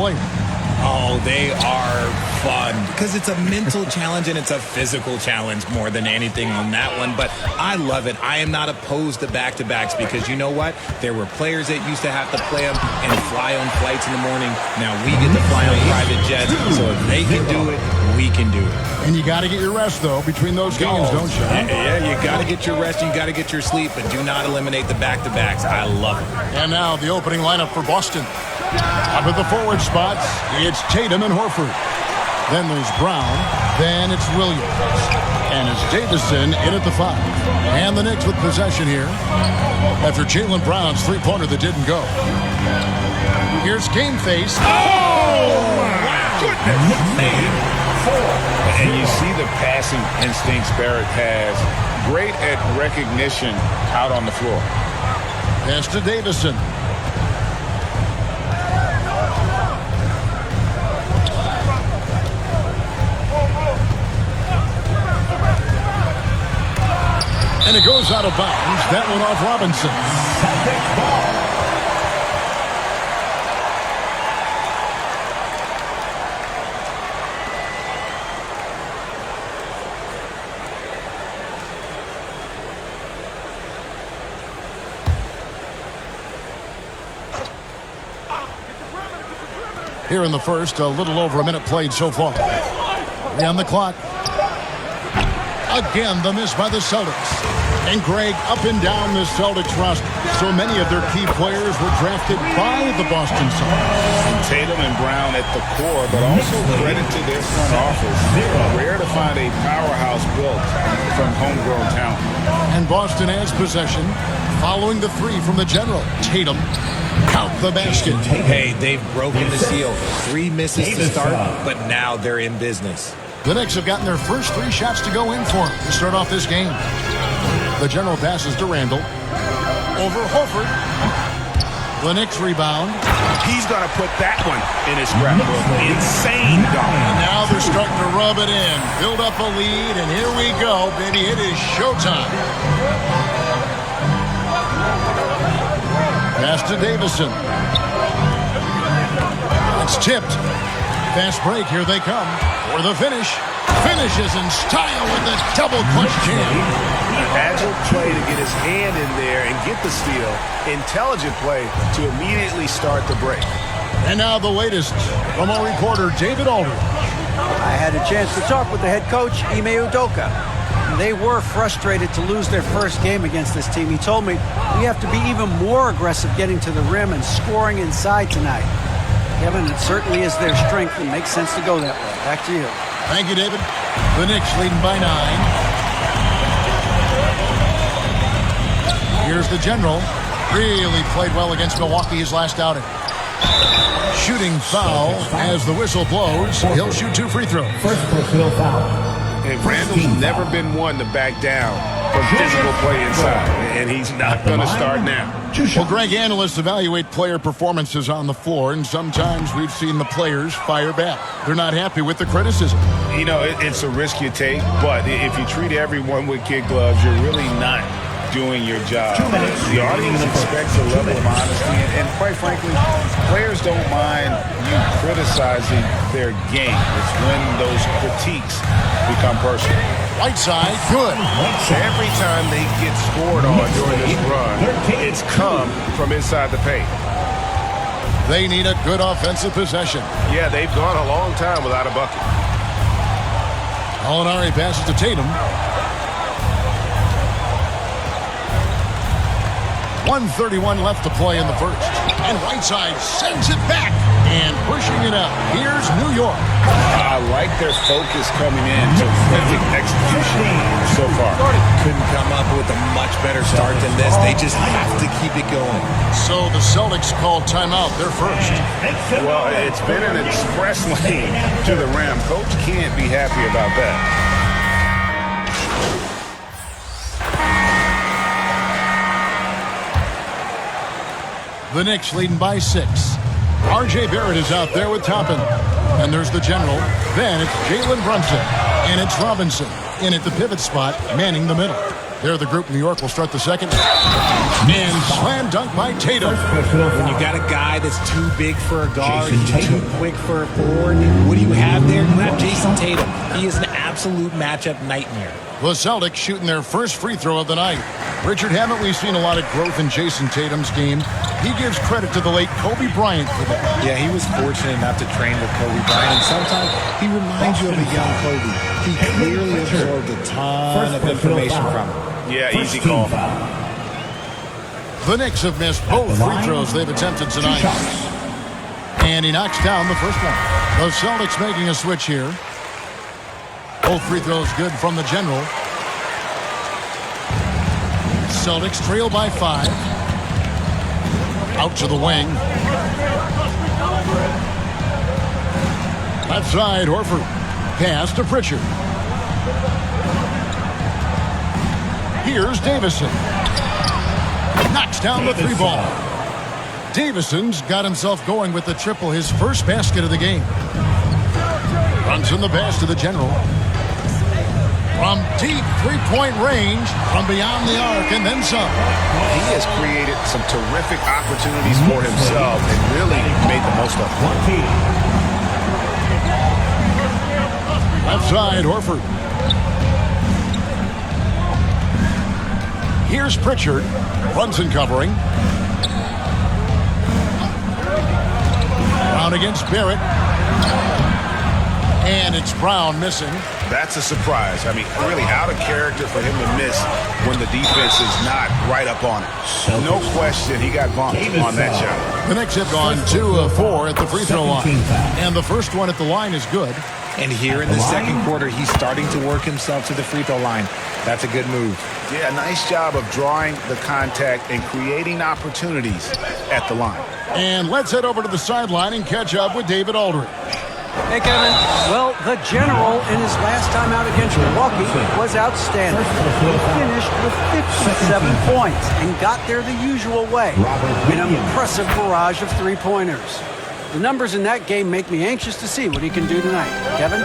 player? Oh, they are fun because it's a mental challenge and it's a physical challenge more than anything on that one. But I love it. I am not opposed to back-to-backs because you know what? There were players that used to have to play them and fly on flights in the morning. Now we get to fly on private jets. So if they can do it, we can do it. And you got to get your rest, though, between those games, don't you? Yeah, you got to get your rest. You got to get your sleep, but do not eliminate the back-to-backs. I love it. And now the opening lineup for Boston. Up at the forward spots, it's Tatum and Horford. Then there's Brown. Then it's Williams. And it's Davison in at the 5. And the Knicks with possession here after Jaylen Brown's three-pointer that didn't go. Here's Game Face. Oh, my goodness. And you see the passing instincts Barrett has. Great at recognition out on the floor. Pass to Davison. And it goes out of bounds. That one off Robinson. Here in the first, a little over a minute played so far. On the clock. Again, the miss by the Celtics. And Greg, up and down the Celtics roster, so many of their key players were drafted by the Boston Celtics. Tatum and Brown at the core, but also credit to their front office. Rare to find a powerhouse built from homegrown talent. And Boston has possession, following the three from the general. Tatum, count the basket. Hey, they've broken the seal. 3 misses to start, but now they're in business. The Knicks have gotten their first 3 shots to go in for them to start off this game. The general passes to Randall. Over Horford. The Knicks rebound. He's going to put that one in his scrapbook. Insane dunk. And now they're starting to rub it in. Build up a lead, and here we go, baby. It is showtime. Pass to Davison. It's tipped. Fast break. Here they come. For the finish. Finishes in style with the double clutch jam. Agile play to get his hand in there and get the steal. Intelligent play to immediately start the break. And now the latest from our reporter, David Aldridge. I had a chance to talk with the head coach, Ime Udoka. They were frustrated to lose their first game against this team. He told me we have to be even more aggressive getting to the rim and scoring inside tonight. Kevin, it certainly is their strength and makes sense to go that way. Back to you. Thank you, David. The Knicks leading by 9. Here's the general. Really played well against Milwaukee his last outing. Shooting foul as the whistle blows. He'll shoot 2 free throws. First personal foul. And Randall's never been one to back down from physical play inside. And he's not going to start now. Well, Greg, analysts evaluate player performances on the floor, and sometimes we've seen the players fire back. They're not happy with the criticism. You know, it's a risk you take, but if you treat everyone with kid gloves, you're really not doing your job. The audience expects a level of honesty, and quite frankly, players don't mind you criticizing their game. It's when those critiques become personal. Whiteside, good. Every time they get scored on during this run, it's come from inside the paint. They need a good offensive possession. Yeah, they've gone a long time without a bucket. Gallinari passes to Tatum. 1:31 left to play in the first. And Whiteside sends it back and pushing it up. Here's New York. I like their focus coming in. Terrific execution so far. Couldn't come up with a much better start than this. They just have to keep it going. So the Celtics called timeout. They're first. Well, it's been an express lane to the rim. Coach can't be happy about that. The Knicks leading by 6. R.J. Barrett is out there with Toppin. And there's the general. Then it's Jalen Brunson. And it's Robinson in at the pivot spot, manning the middle. There, the group in New York will start the second. And slam dunk by Tatum. When you got a guy that's too big for a guard, he's too quick for a forward, what do you have there? You have Jason Tatum. He is an absolute matchup nightmare. The Celtics shooting their first free throw of the night. Richard, haven't we seen a lot of growth in Jason Tatum's game? He gives credit to the late Kobe Bryant for that. Yeah, he was fortunate enough to train with Kobe Bryant, and sometimes he reminds you of a young Kobe. He clearly absorbed a ton of information from him. Yeah, easy call. The Knicks have missed both free throws they've attempted tonight. And he knocks down the first one. The Celtics making a switch here. Both free throws good from the general. Celtics trail by 5. Out to the wing. Left side, Horford. Pass to Pritchard. Here's Davison. Knocks down the 3 ball. Davison's got himself going with the triple, his first basket of the game. Runs in the pass to the general. From deep three-point range, from beyond the arc, and then some. He has created some terrific opportunities for himself and really made the most of them. Left side, Horford. Here's Pritchard. Brunson covering. Brown against Barrett. And it's Brown missing. That's a surprise. I mean, really out of character for him to miss when the defense is not right up on it. No question, he got bumped on that shot. The Knicks have gone 2 of 4 at the free throw line. And the first one at the line is good. And here in the second quarter, he's starting to work himself to the free throw line. That's a good move. Yeah, nice job of drawing the contact and creating opportunities at the line. And let's head over to the sideline and catch up with David Aldridge. Hey, Kevin. Well, the general in his last time out against Milwaukee was outstanding. He finished with 57 points and got there the usual way. An impressive barrage of three-pointers. The numbers in that game make me anxious to see what he can do tonight. Kevin?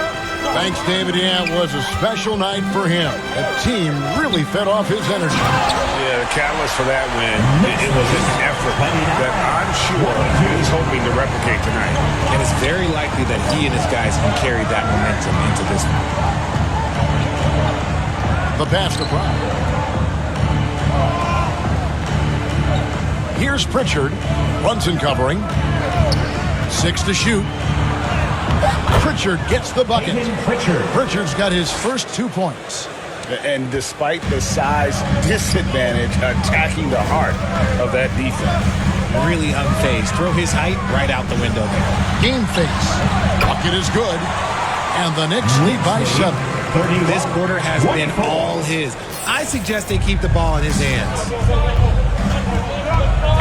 Thanks, David. Yeah, it was a special night for him. The team really fed off his energy. Yeah, the catalyst for that win, it was an effort that I'm sure he's hoping to replicate tonight. And it's very likely that he and his guys can carry that momentum into this one. The pass to Brown. Here's Pritchard. Brunson covering. 6 to shoot. Pritchard gets the bucket. Pritchard's got his first 2 points. And despite the size disadvantage, attacking the heart of that defense. Really unfazed. Throw his height right out the window there. Game face. Bucket is good. And the Knicks lead by 7. This quarter has been all his. I suggest they keep the ball in his hands.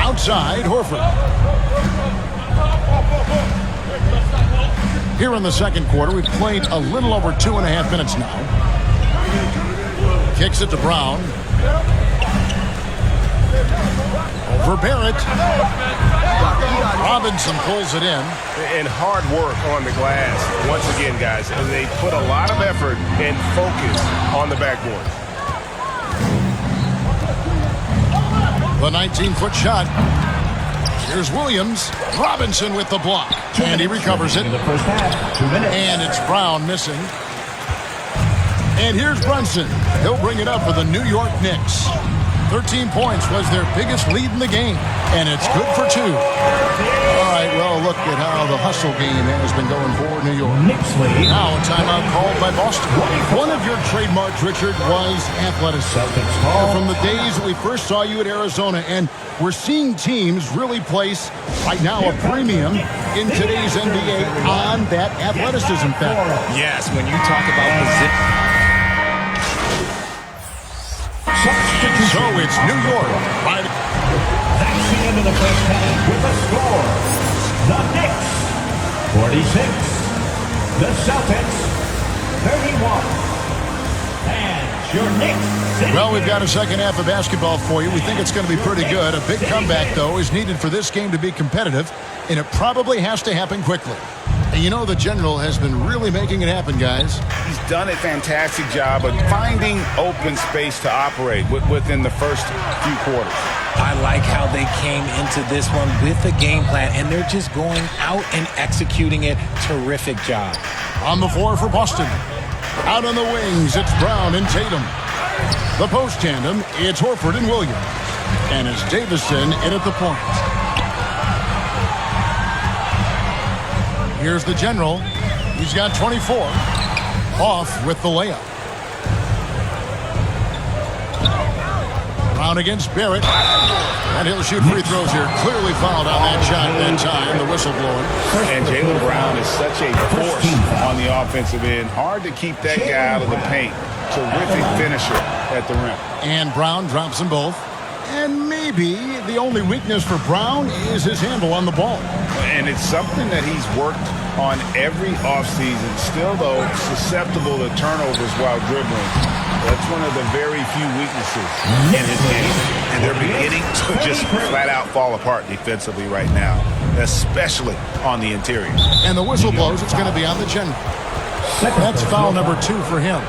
Outside, Horford. Here in the second quarter, we've played a little over 2.5 minutes now. Kicks it to Brown. Over Barrett. Robinson pulls it in. And hard work on the glass. Once again, guys, and they put a lot of effort and focus on the backboard. The 19-foot shot. Here's Williams. Robinson with the block. And he recovers it. And it's Brown missing. And here's Brunson. He'll bring it up for the New York Knicks. 13 points was their biggest lead in the game. And it's good for 2. All right, well, look at how the hustle game has been going for New York. Now a timeout called by Boston. One of your trademarks, Richard, was athleticism. From the days that we first saw you at Arizona, and we're seeing teams really place, right now, a premium in today's NBA on that athleticism factor. Yes, when you talk about position. So it's New York. That's the end of the first half with the score. The Knicks, 46. The Celtics, 31. And your Knicks. Well, we've got a second half of basketball for you. We think it's going to be pretty good. A big comeback, though, is needed for this game to be competitive, and it probably has to happen quickly. And you know the general has been really making it happen, guys. He's done a fantastic job of finding open space to operate within the first few quarters. I like how they came into this one with a game plan, and they're just going out and executing it. Terrific job. On the floor for Boston. Out on the wings, it's Brown and Tatum. The post tandem, it's Horford and Williams. And it's Davison in at the point. Here's the general. He's got 24. Off with the layup. Brown against Barrett. And he'll shoot free throws here. Clearly fouled on that shot that time. The whistle blowing. And Jaylen Brown is such a force on the offensive end. Hard to keep that guy out of the paint. Terrific finisher at the rim. And Brown drops them both. And maybe the only weakness for Brown is his handle on the ball. And it's something that he's worked on every offseason. Still, though, susceptible to turnovers while dribbling. That's one of the very few weaknesses in his game. And they're beginning to just flat out fall apart defensively right now, especially on the interior. And the whistle blows. It's going to be on the general. That's foul number 2 for him.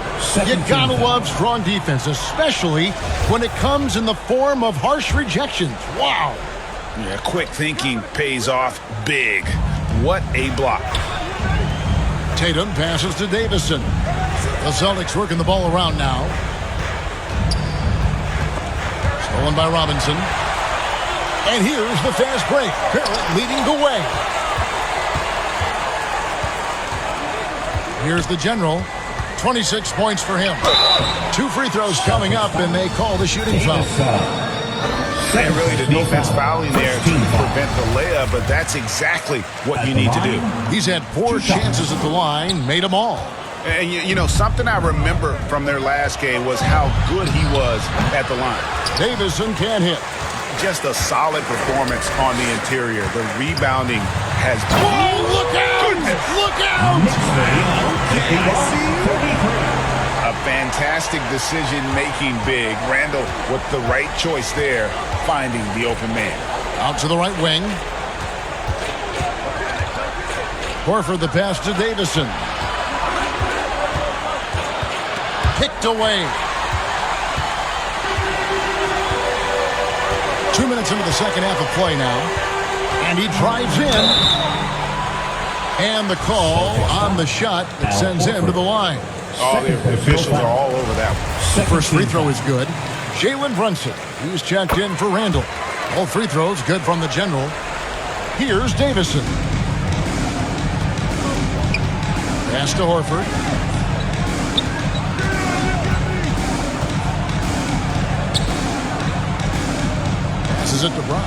You gotta love strong defense, especially when it comes in the form of harsh rejections. Wow. Yeah, quick thinking pays off big. What a block. Tatum passes to Davison. The Celtics working the ball around now. Stolen by Robinson. And here's the fast break. Barrett leading the way. Here's the general. 26 points for him. 2 free throws coming up, and they call the shooting foul. And really the defense fouling there to prevent the layup, but that's exactly what you need to do. He's had 4 chances at the line, made them all. And, you know, something I remember from their last game was how good he was at the line. Davison can't hit. Just a solid performance on the interior. The rebounding has... Whoa, look out! Look out! A fantastic decision-making big. Randall with the right choice there, finding the open man. Out to the right wing. Horford the pass to Davison. Picked away. 2 minutes into the second half of play now. And he drives in. And the call on the shot that sends him to the line. Oh, the officials are all over that one. The first free throw is good. Jalen Brunson, he's checked in for Randall. All free throws good from the general. Here's Davison. Pass to Horford. Passes it to Brown.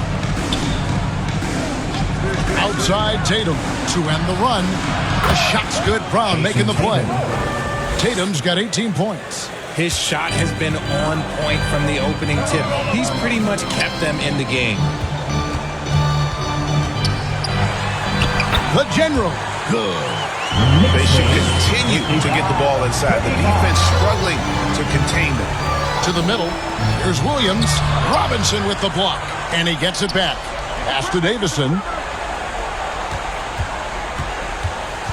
Outside Tatum to end the run. The shot's good. Brown making the play. Tatum's got 18 points. His shot has been on point from the opening tip. He's pretty much kept them in the game. The general. Good. They should continue to get the ball inside. The defense struggling to contain them. To the middle. Here's Williams. Robinson with the block. And he gets it back. Pass to Davison.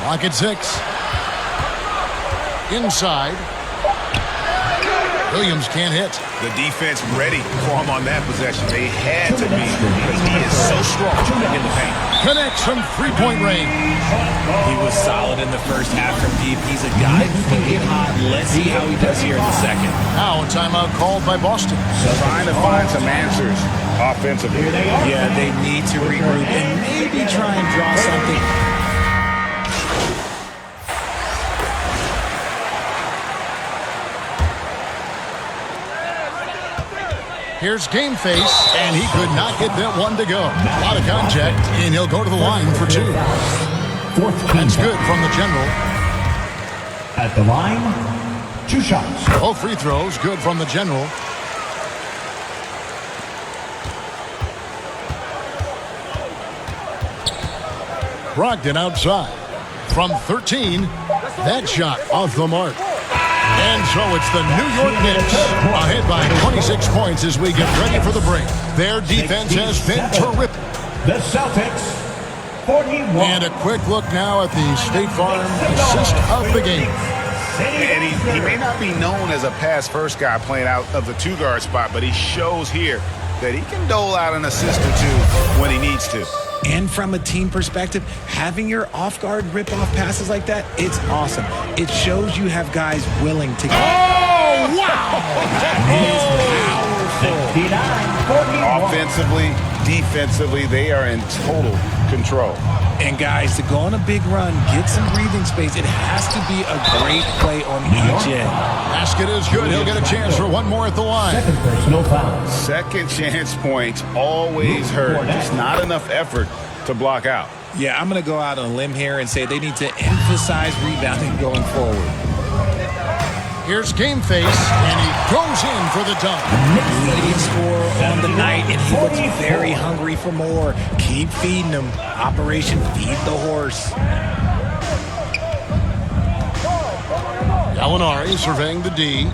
Clock at 6. Inside. Williams can't hit. The defense ready for him on that possession. They had to be because he is so strong in the paint. Connects from three-point range. He was solid in the first half from deep. He's a guy who can get hot. Let's see how he does here in the second. Now a timeout called by Boston. Trying to find some answers offensively. Yeah, they need to regroup and maybe try and draw something. Here's Game Face, and he could not get that one to go. A lot of contact, and he'll go to the line for 2. That's good from the general. At the line, 2 shots. Both free throws, good from the general. Brogdon outside. From 13, that shot off the mark. And so it's the New York Knicks ahead by 26 points as we get ready for the break. Their defense has been terrific. The Celtics 41. And a quick look now at the State Farm assist of the game. And he may not be known as a pass-first guy playing out of the two-guard spot, but he shows here that he can dole out an assist or two when he needs to. And from a team perspective, having your off-guard rip-off passes like that, it's awesome. It shows you have guys willing to... Oh, wow! Offensively, defensively, they are in total control. And guys, to go on a big run, get some breathing space, it has to be a great play on each end. Basket is good. He'll get a chance for one more at the line. Second personal foul. Second chance points always hurt. Just not enough effort to block out. Yeah, I'm going to go out on a limb here and say they need to emphasize rebounding going forward. Here's Game Face, and he goes in for the dunk. Leading scorer on the night, and he looks very hungry for more. Keep feeding him. Operation Feed the Horse. Gallinari surveying the D.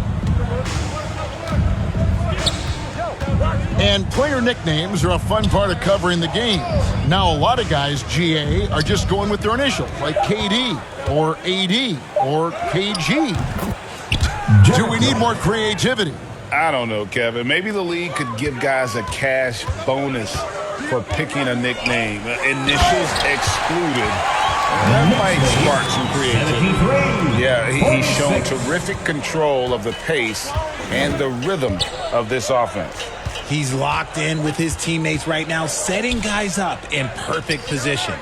And player nicknames are a fun part of covering the game. Now, a lot of guys, GA, are just going with their initials, like KD, or AD, or KG. Do we need more creativity? I don't know, Kevin. Maybe the league could give guys a cash bonus for picking a nickname. Initials excluded. That might spark some creativity. Yeah, he's shown terrific control of the pace and the rhythm of this offense. He's locked in with his teammates right now, setting guys up in perfect position.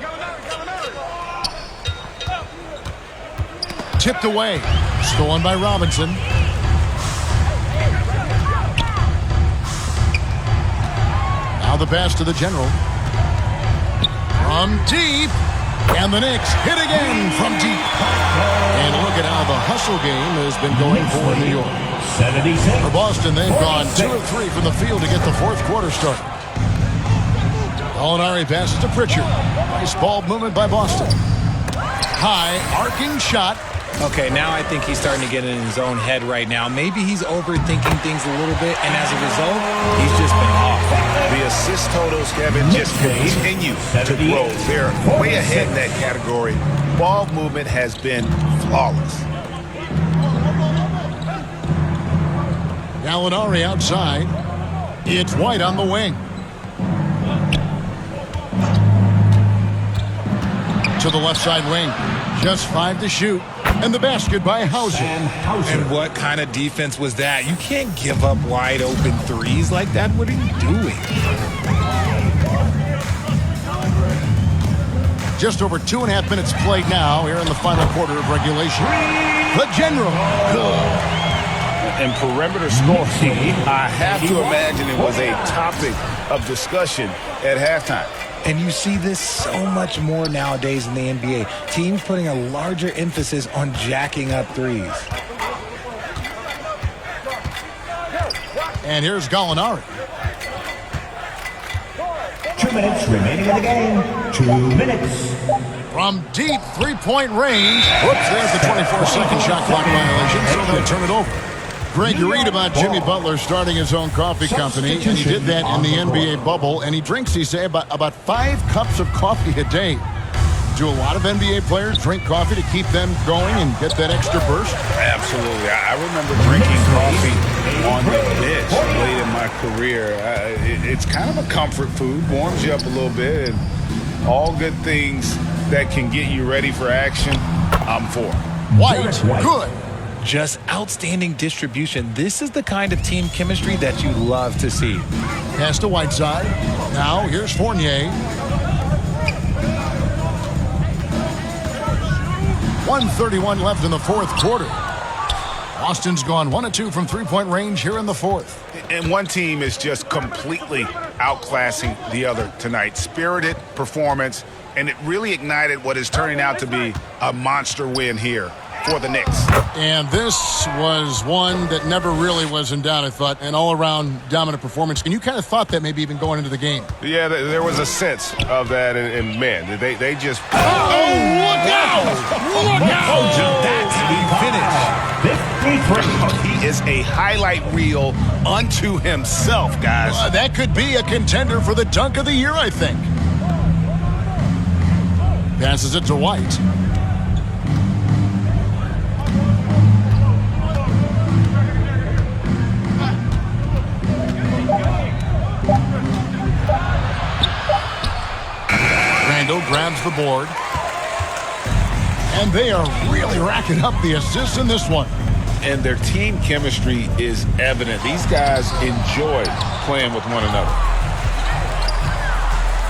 Tipped away. Stolen by Robinson. Now the pass to the general. From deep. And the Knicks hit again from deep. And look at how the hustle game has been going for New York. 76. For Boston, they've gone 2 of 3 from the field to get the fourth quarter started. Gallinari passes to Pritchard. Nice ball movement by Boston. High, arcing shot. Okay, now I think he's starting to get in his own head right now. Maybe he's overthinking things a little bit, and as a result, he's just been off. The assist totals, Kevin, just continue to grow. They're way ahead in that category. Ball movement has been flawless. Gallinari outside. It's White on the wing. To the left side wing. Just 5 to shoot. And the basket by Hauser. And what kind of defense was that? You can't give up wide open threes like that. What are you doing? Just over 2.5 minutes played now here in the final quarter of regulation. The general. And perimeter scoring, I have to imagine it was a topic of discussion at halftime. And you see this so much more nowadays in the NBA. Teams putting a larger emphasis on jacking up threes. And here's Gallinari. 2 minutes remaining in the game. 2 minutes. From deep three-point range. Whoops, there's the 24-second shot clock violation, so they'll turn it over. Greg, you read about Jimmy Butler starting his own coffee company, and he did that in the NBA bubble, and he drinks, he say, about 5 cups of coffee a day. Do a lot of NBA players drink coffee to keep them going and get that extra burst? Absolutely. I remember drinking coffee on the bench late in my career. It's kind of a comfort food, warms you up a little bit, and all good things that can get you ready for action, I'm for. White, good. Just outstanding distribution. This is the kind of team chemistry that you love to see. Pass to Whiteside. Now here's Fournier. 1:31 left in the fourth quarter. Boston's gone 1 of 2 from three-point range here in the fourth. And one team is just completely outclassing the other tonight. Spirited performance, and it really ignited what is turning out to be a monster win here for the Knicks. And this was one that never really was in doubt, I thought, an all-around dominant performance. And you kind of thought that maybe even going into the game. Yeah, there was a sense of that, and man, they just... Oh, look out! Look out! That's the finish. He is a highlight reel unto himself, guys. That could be a contender for the dunk of the year, I think. Passes it to White. Randall grabs the board. And they are really racking up the assists in this one. And their team chemistry is evident. These guys enjoy playing with one another.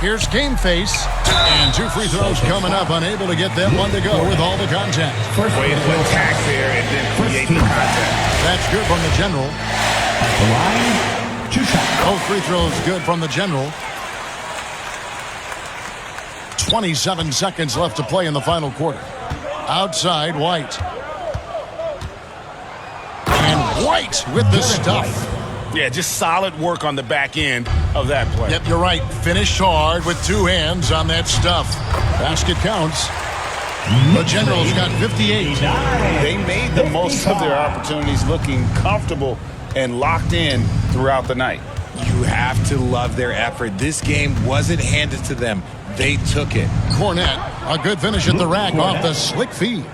Here's Game Face. And 2 free throws coming up. Unable to get that one to go with all the contact. Way to attack there and then create the contact. That's good from the general. At the line, 2 shots. Both free throws good from the general. 27 seconds left to play in the final quarter. Outside, White. And White with the stuff. Yeah, just solid work on the back end of that play. Yep, you're right. Finished hard with 2 hands on that stuff. Basket counts. The Generals got 58. They made the most of their opportunities, looking comfortable and locked in throughout the night. You have to love their effort. This game wasn't handed to them. They took it. Cornette, a good finish at the rack off the slick feed.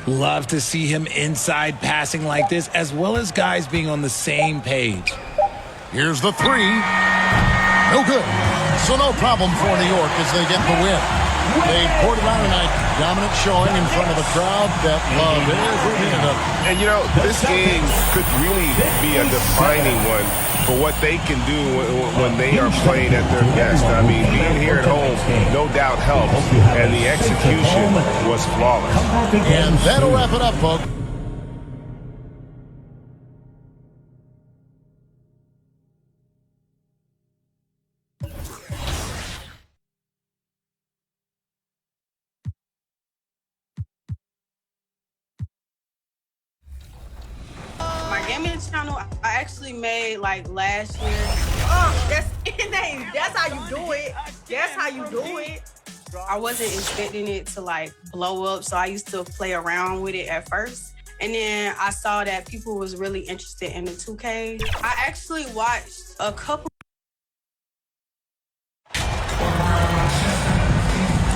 Love to see him inside passing like this, as well as guys being on the same page. Here's the 3. No good. So no problem for New York as they get the win. They poured it on tonight. Dominant showing in front of a crowd that loved every minute of it. And, you know, this game could really be a defining one for what they can do when they are playing at their best. I mean, being here at home no doubt helps, and the execution was flawless. And that'll wrap it up, folks. Channel I actually made like last year. That's how you do it. That's how you do it. I wasn't expecting it to like blow up, so I used to play around with it at first. And then I saw that people was really interested in the 2K. I actually watched a couple.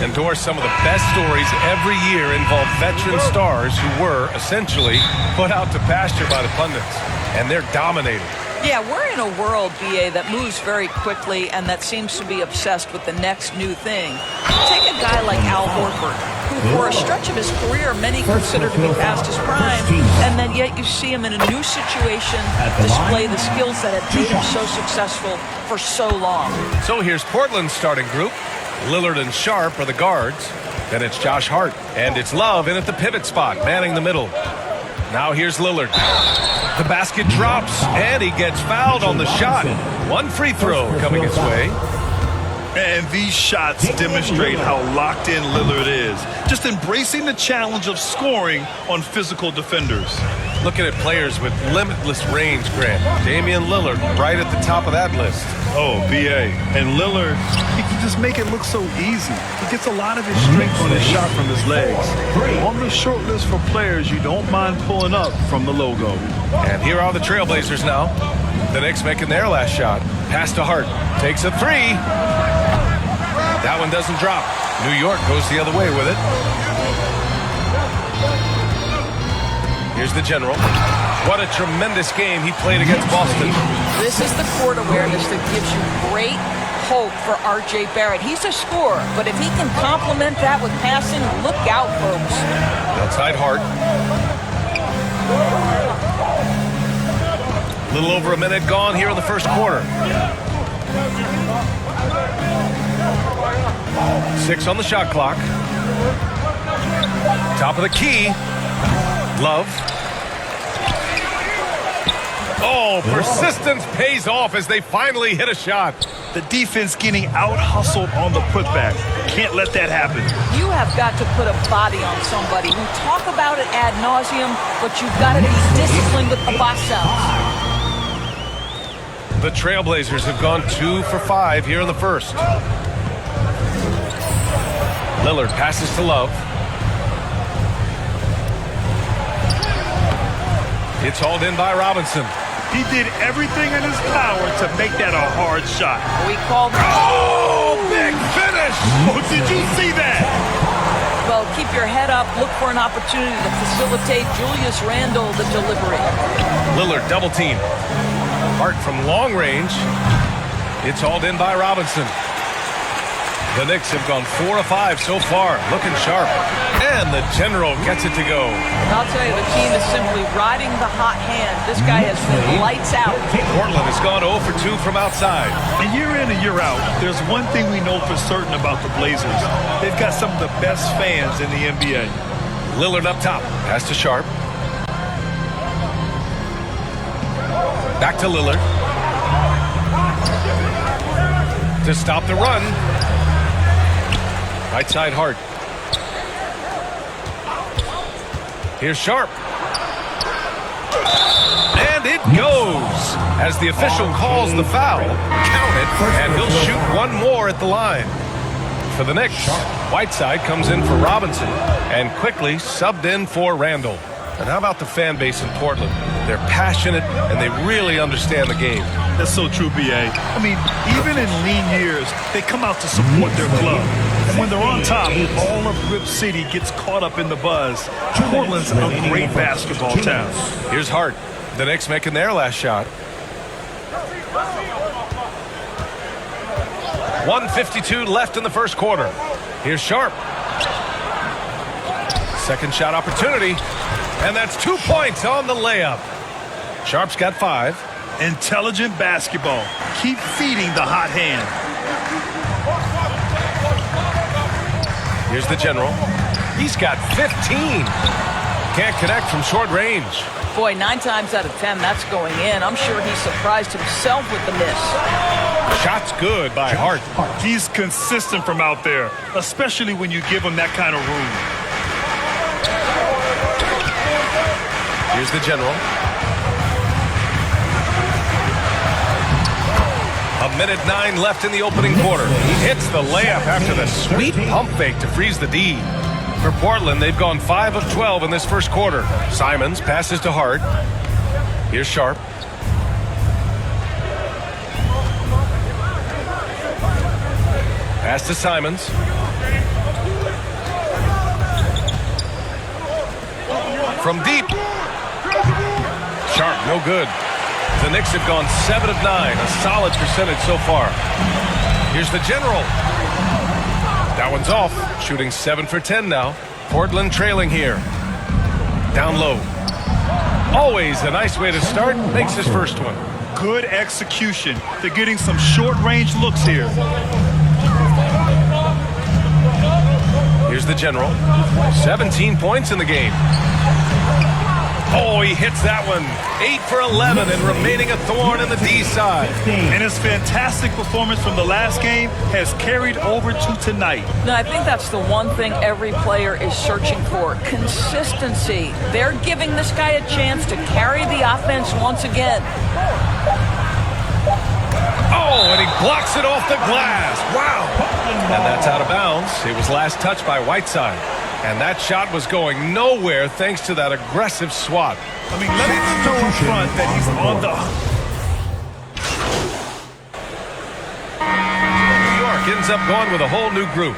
Endorse some of the best stories every year involve veteran stars who were, essentially, put out to pasture by the pundits. And they're dominating. Yeah, we're in a world, BA, that moves very quickly and that seems to be obsessed with the next new thing. Take a guy like Al Horford, who for a stretch of his career many consider to be past his prime, and then yet you see him in a new situation display the skills that had made him so successful for so long. So here's Portland's starting group. Lillard and Sharp are the guards. Then it's Josh Hart. And it's Love in at the pivot spot, manning the middle. Now here's Lillard. The basket drops, and he gets fouled on the shot. 1 free throw coming his way. And these shots demonstrate how locked in Lillard is. Just embracing the challenge of scoring on physical defenders. Looking at players with limitless range, Grant. Damian Lillard right at the top of that list. Oh, BA. And Lillard, he can just make it look so easy. He gets a lot of his strength on his shot from his legs. On the short list for players you don't mind pulling up from the logo. And here are the Trailblazers now. The Knicks making their last shot. Pass to Hart. Takes a 3. That one doesn't drop. New York goes the other way with it. Here's the general. What a tremendous game he played against Boston. This is the court awareness that gives you great hope for R.J. Barrett. He's a scorer, but if he can complement that with passing, look out, folks. Outside Hart. A little over a minute gone here in the first quarter. 6 on the shot clock. Top of the key. Love. Oh, persistence pays off as they finally hit a shot. The defense getting out-hustled on the putback. Can't let that happen. You have got to put a body on somebody. We talk about it ad nauseum, but you've got to be disciplined with the box outs. The Trailblazers have gone 2 for 5 here in the first. Lillard passes to Love. It's hauled in by Robinson. He did everything in his power to make that a hard shot. We called. Oh, big finish! Oh, did you see that? Well, keep your head up. Look for an opportunity to facilitate Julius Randle the delivery. Lillard double team. Hart from long range. It's hauled in by Robinson. The Knicks have gone 4 of 5 so far, looking sharp. And the General gets it to go. I'll tell you, the team is simply riding the hot hand. This guy has been lights out. Portland has gone 0 for 2 from outside. And year in and year out, there's one thing we know for certain about the Blazers. They've got some of the best fans in the NBA. Lillard up top. Pass to Sharp. Back to Lillard. To stop the run. Right side Hart. Here's Sharp. And it goes. As the official calls the foul, count it, and he'll shoot one more at the line. For the Knicks, Whiteside comes in for Robinson and quickly subbed in for Randle. And how about the fan base in Portland? They're passionate and they really understand the game. That's so true, B.A. I mean, even in lean years, they come out to support their club. And when they're on top, all of Rip City gets caught up in the buzz. Portland's a great basketball town. Here's Hart. The Knicks making their last shot. 1:52 left in the first quarter. Here's Sharp. Second shot opportunity. And that's 2 points on the layup. Sharp's got 5. Intelligent basketball. Keep feeding the hot hand. Here's the General. He's got 15. Can't connect from short range. Boy, 9 times out of 10, that's going in. I'm sure he surprised himself with the miss. Shot's good by Hart. He's consistent from out there, especially when you give him that kind of room. Here's the General. A minute 9 left in the opening quarter. He hits the layup after the sweet pump fake to freeze the D. For Portland, they've gone 5 of 12 in this first quarter. Simons passes to Hart. Here's Sharp. Pass to Simons. From deep. Sharp, no good. The Knicks have gone 7 of 9, a solid percentage so far. Here's the General. That one's off, shooting 7 for 10 now. Portland trailing here. Down low. Always a nice way to start, makes his first one. Good execution. They're getting some short-range looks here. Here's the General. 17 points in the game. Oh, he hits that one. 8 for 11 and remaining a thorn in the D side. And his fantastic performance from the last game has carried over to tonight. No, I think that's the one thing every player is searching for. Consistency. They're giving this guy a chance to carry the offense once again. Oh, and he blocks it off the glass. Wow. And that's out of bounds. It was last touched by Whiteside. And that shot was going nowhere thanks to that aggressive swat. I mean, let him know in front that he's on the... New York ends up going with a whole new group.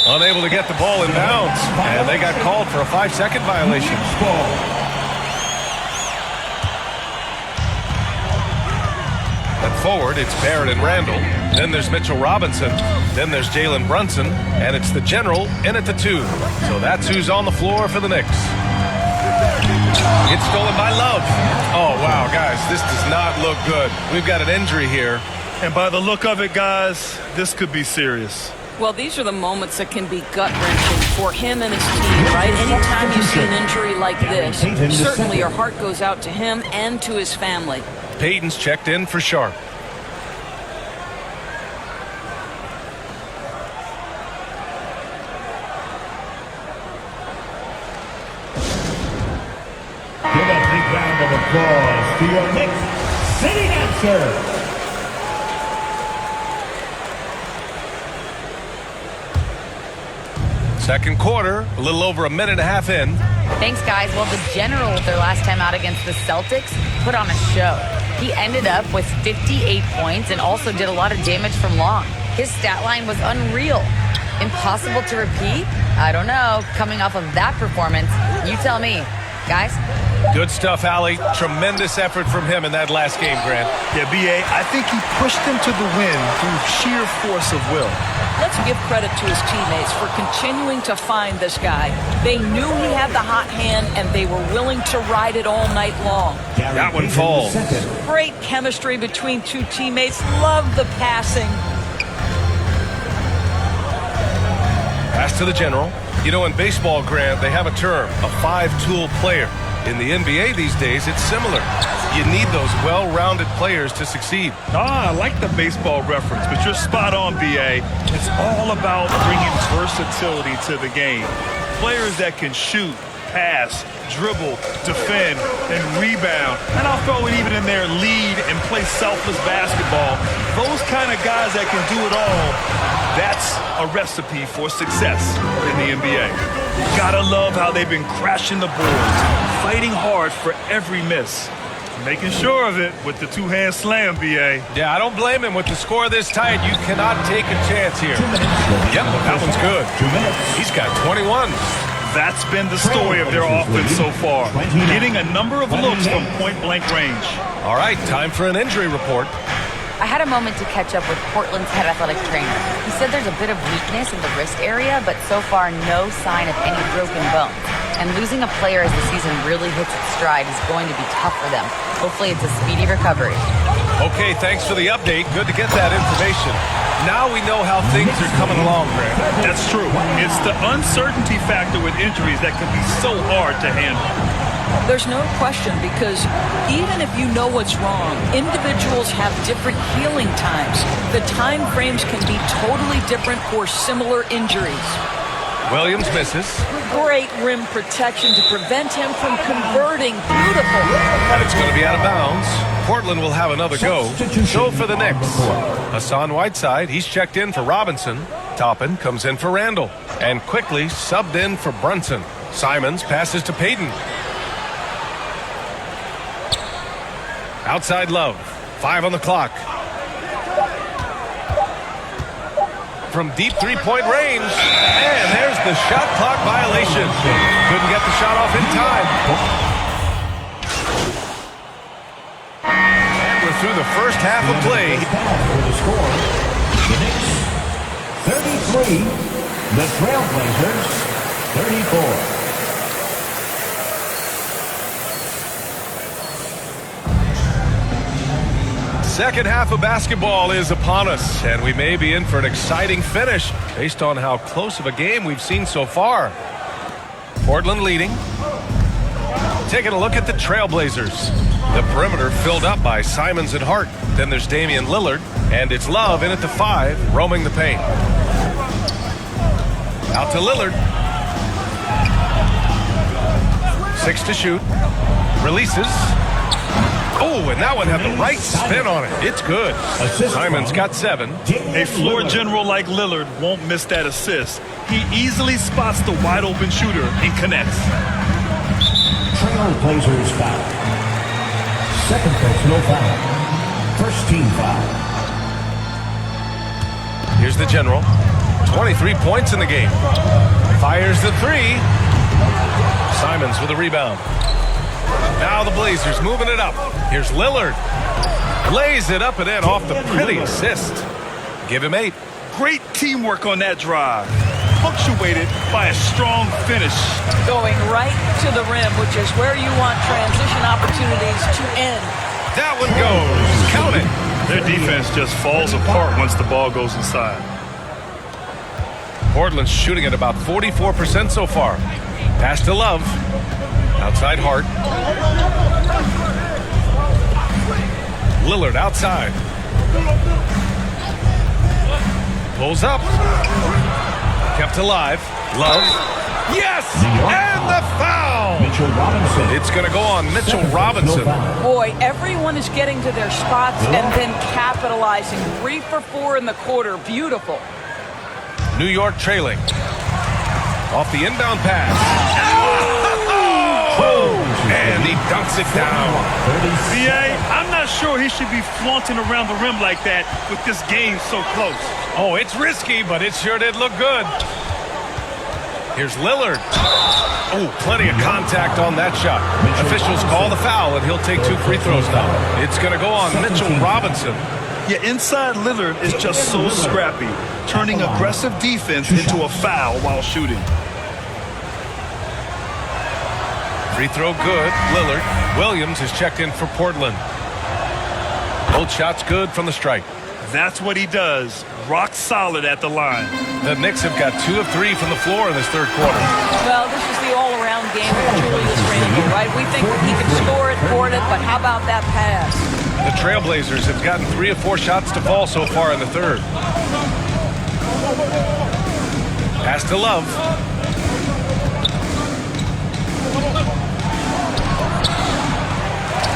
Unable to get the ball in bounds. And they got called for a 5-second violation. Forward, it's Barrett and Randle. Then there's Mitchell Robinson. Then there's Jalen Brunson. And it's the General in at the 2. So that's who's on the floor for the Knicks. It's stolen by Love. Oh, wow, guys, this does not look good. We've got an injury here. And by the look of it, guys, this could be serious. Well, these are the moments that can be gut-wrenching for him and his team, right? Anytime you see an injury like this, certainly your heart goes out to him and to his family. Payton's checked in for Sharp. Give a big round of applause to your Knicks City Dancer. Second quarter, a little over a minute and a half in. Thanks, guys. Well, the Generals, their last time out against the Celtics, put on a show. He ended up with 58 points and also did a lot of damage from long. His stat line was unreal. Impossible to repeat? I don't know. Coming off of that performance, you tell me. Guys? Good stuff, Allie. Tremendous effort from him in that last game, Grant. Yeah, B.A., I think he pushed them to the win through sheer force of will. Let's give credit to his teammates for continuing to find this guy. They knew he had the hot hand, and they were willing to ride it all night long. That one falls. Great chemistry between two teammates. Love the passing. Pass to the general. You know, in baseball, Grant, they have a term, a five-tool player. In the NBA these days, it's similar. You need those well-rounded players to succeed. I like the baseball reference, but you're spot on, B.A. It's all about bringing versatility to the game. Players that can shoot, pass, dribble, defend, and rebound. And I'll throw it even in there, lead and play selfless basketball. Those kind of guys that can do it all, that's a recipe for success in the NBA. Gotta love how they've been crashing the boards, fighting hard for every miss. Making sure of it with the two-hand slam, B.A. Yeah, I don't blame him. With the score this tight, you cannot take a chance here. Yep, that one's good. He's got 21. That's been the story of their offense so far, getting a number of looks from point-blank range. All right, time for an injury report. I had a moment to catch up with Portland's head athletic trainer. He said there's a bit of weakness in the wrist area, but so far no sign of any broken bones. And losing a player as the season really hits its stride is going to be tough for them. Hopefully it's a speedy recovery. Okay, thanks for the update. Good to get that information. Now we know how things are coming along, Grant. That's true. It's the uncertainty factor with injuries that can be so hard to handle. There's no question, because even if you know what's wrong, individuals have different healing times. The time frames can be totally different for similar injuries. Williams misses. Great rim protection to prevent him from converting. Beautiful. And it's going to be out of bounds. Portland will have another go. So for the Knicks, Hassan Whiteside, he's checked in for Robinson. Toppin comes in for Randall. And quickly subbed in for Brunson. Simons passes to Payton. Outside Love. 5 on the clock. From deep three-point range. And there's the shot clock violation. Couldn't get the shot off in time. And we're through the first half of play. For the score, the Knicks 33, the Trailblazers 34. Second half of basketball is upon us, and we may be in for an exciting finish based on how close of a game we've seen so far. Portland leading. Taking a look at the Trailblazers. The perimeter filled up by Simons and Hart. Then there's Damian Lillard, and it's Love in at the 5, roaming the paint. Out to Lillard. 6 to shoot. Releases. Oh, and that one had the right spin on it. It's good. Simons got 7. A floor general like Lillard won't miss that assist. He easily spots the wide open shooter and connects. Trailblazers foul. Second personal foul. First team foul. Here's the general. 23 points in the game. Fires the 3. Simons with a rebound. Now the Blazers moving it up. Here's Lillard. Lays it up and in off the pretty assist. Give him 8. Great teamwork on that drive. Punctuated by a strong finish. Going right to the rim, which is where you want transition opportunities to end. That one goes. Count it. Their defense just falls apart once the ball goes inside. Portland's shooting at about 44% so far. Pass to Love. Outside Hart. Lillard outside. Pulls up. Kept alive. Love. Yes! And the foul! Mitchell Robinson. It's going to go on Mitchell Robinson. Boy, everyone is getting to their spots and then capitalizing. 3 for 4 in the quarter. Beautiful. New York trailing. Off the inbound pass. And he dunks it down. B.A., I'm not sure he should be flaunting around the rim like that with this game so close. Oh, it's risky, but it sure did look good. Here's Lillard. Oh, plenty of contact on that shot. Officials call the foul, and he'll take 2 free throws now. It's going to go on Mitchell Robinson. Yeah, inside Lillard is just so scrappy, turning aggressive defense into a foul while shooting. Free throw good, Lillard. Williams is checked in for Portland. Both shots good from the stripe. That's what he does. Rock solid at the line. The Knicks have got 2 of 3 from the floor in this third quarter. Well, this is the all-around game of Julius Randle, right? We think he can score it, board it, but how about that pass? The Trailblazers have gotten 3 of 4 shots to fall so far in the third. Pass to Love.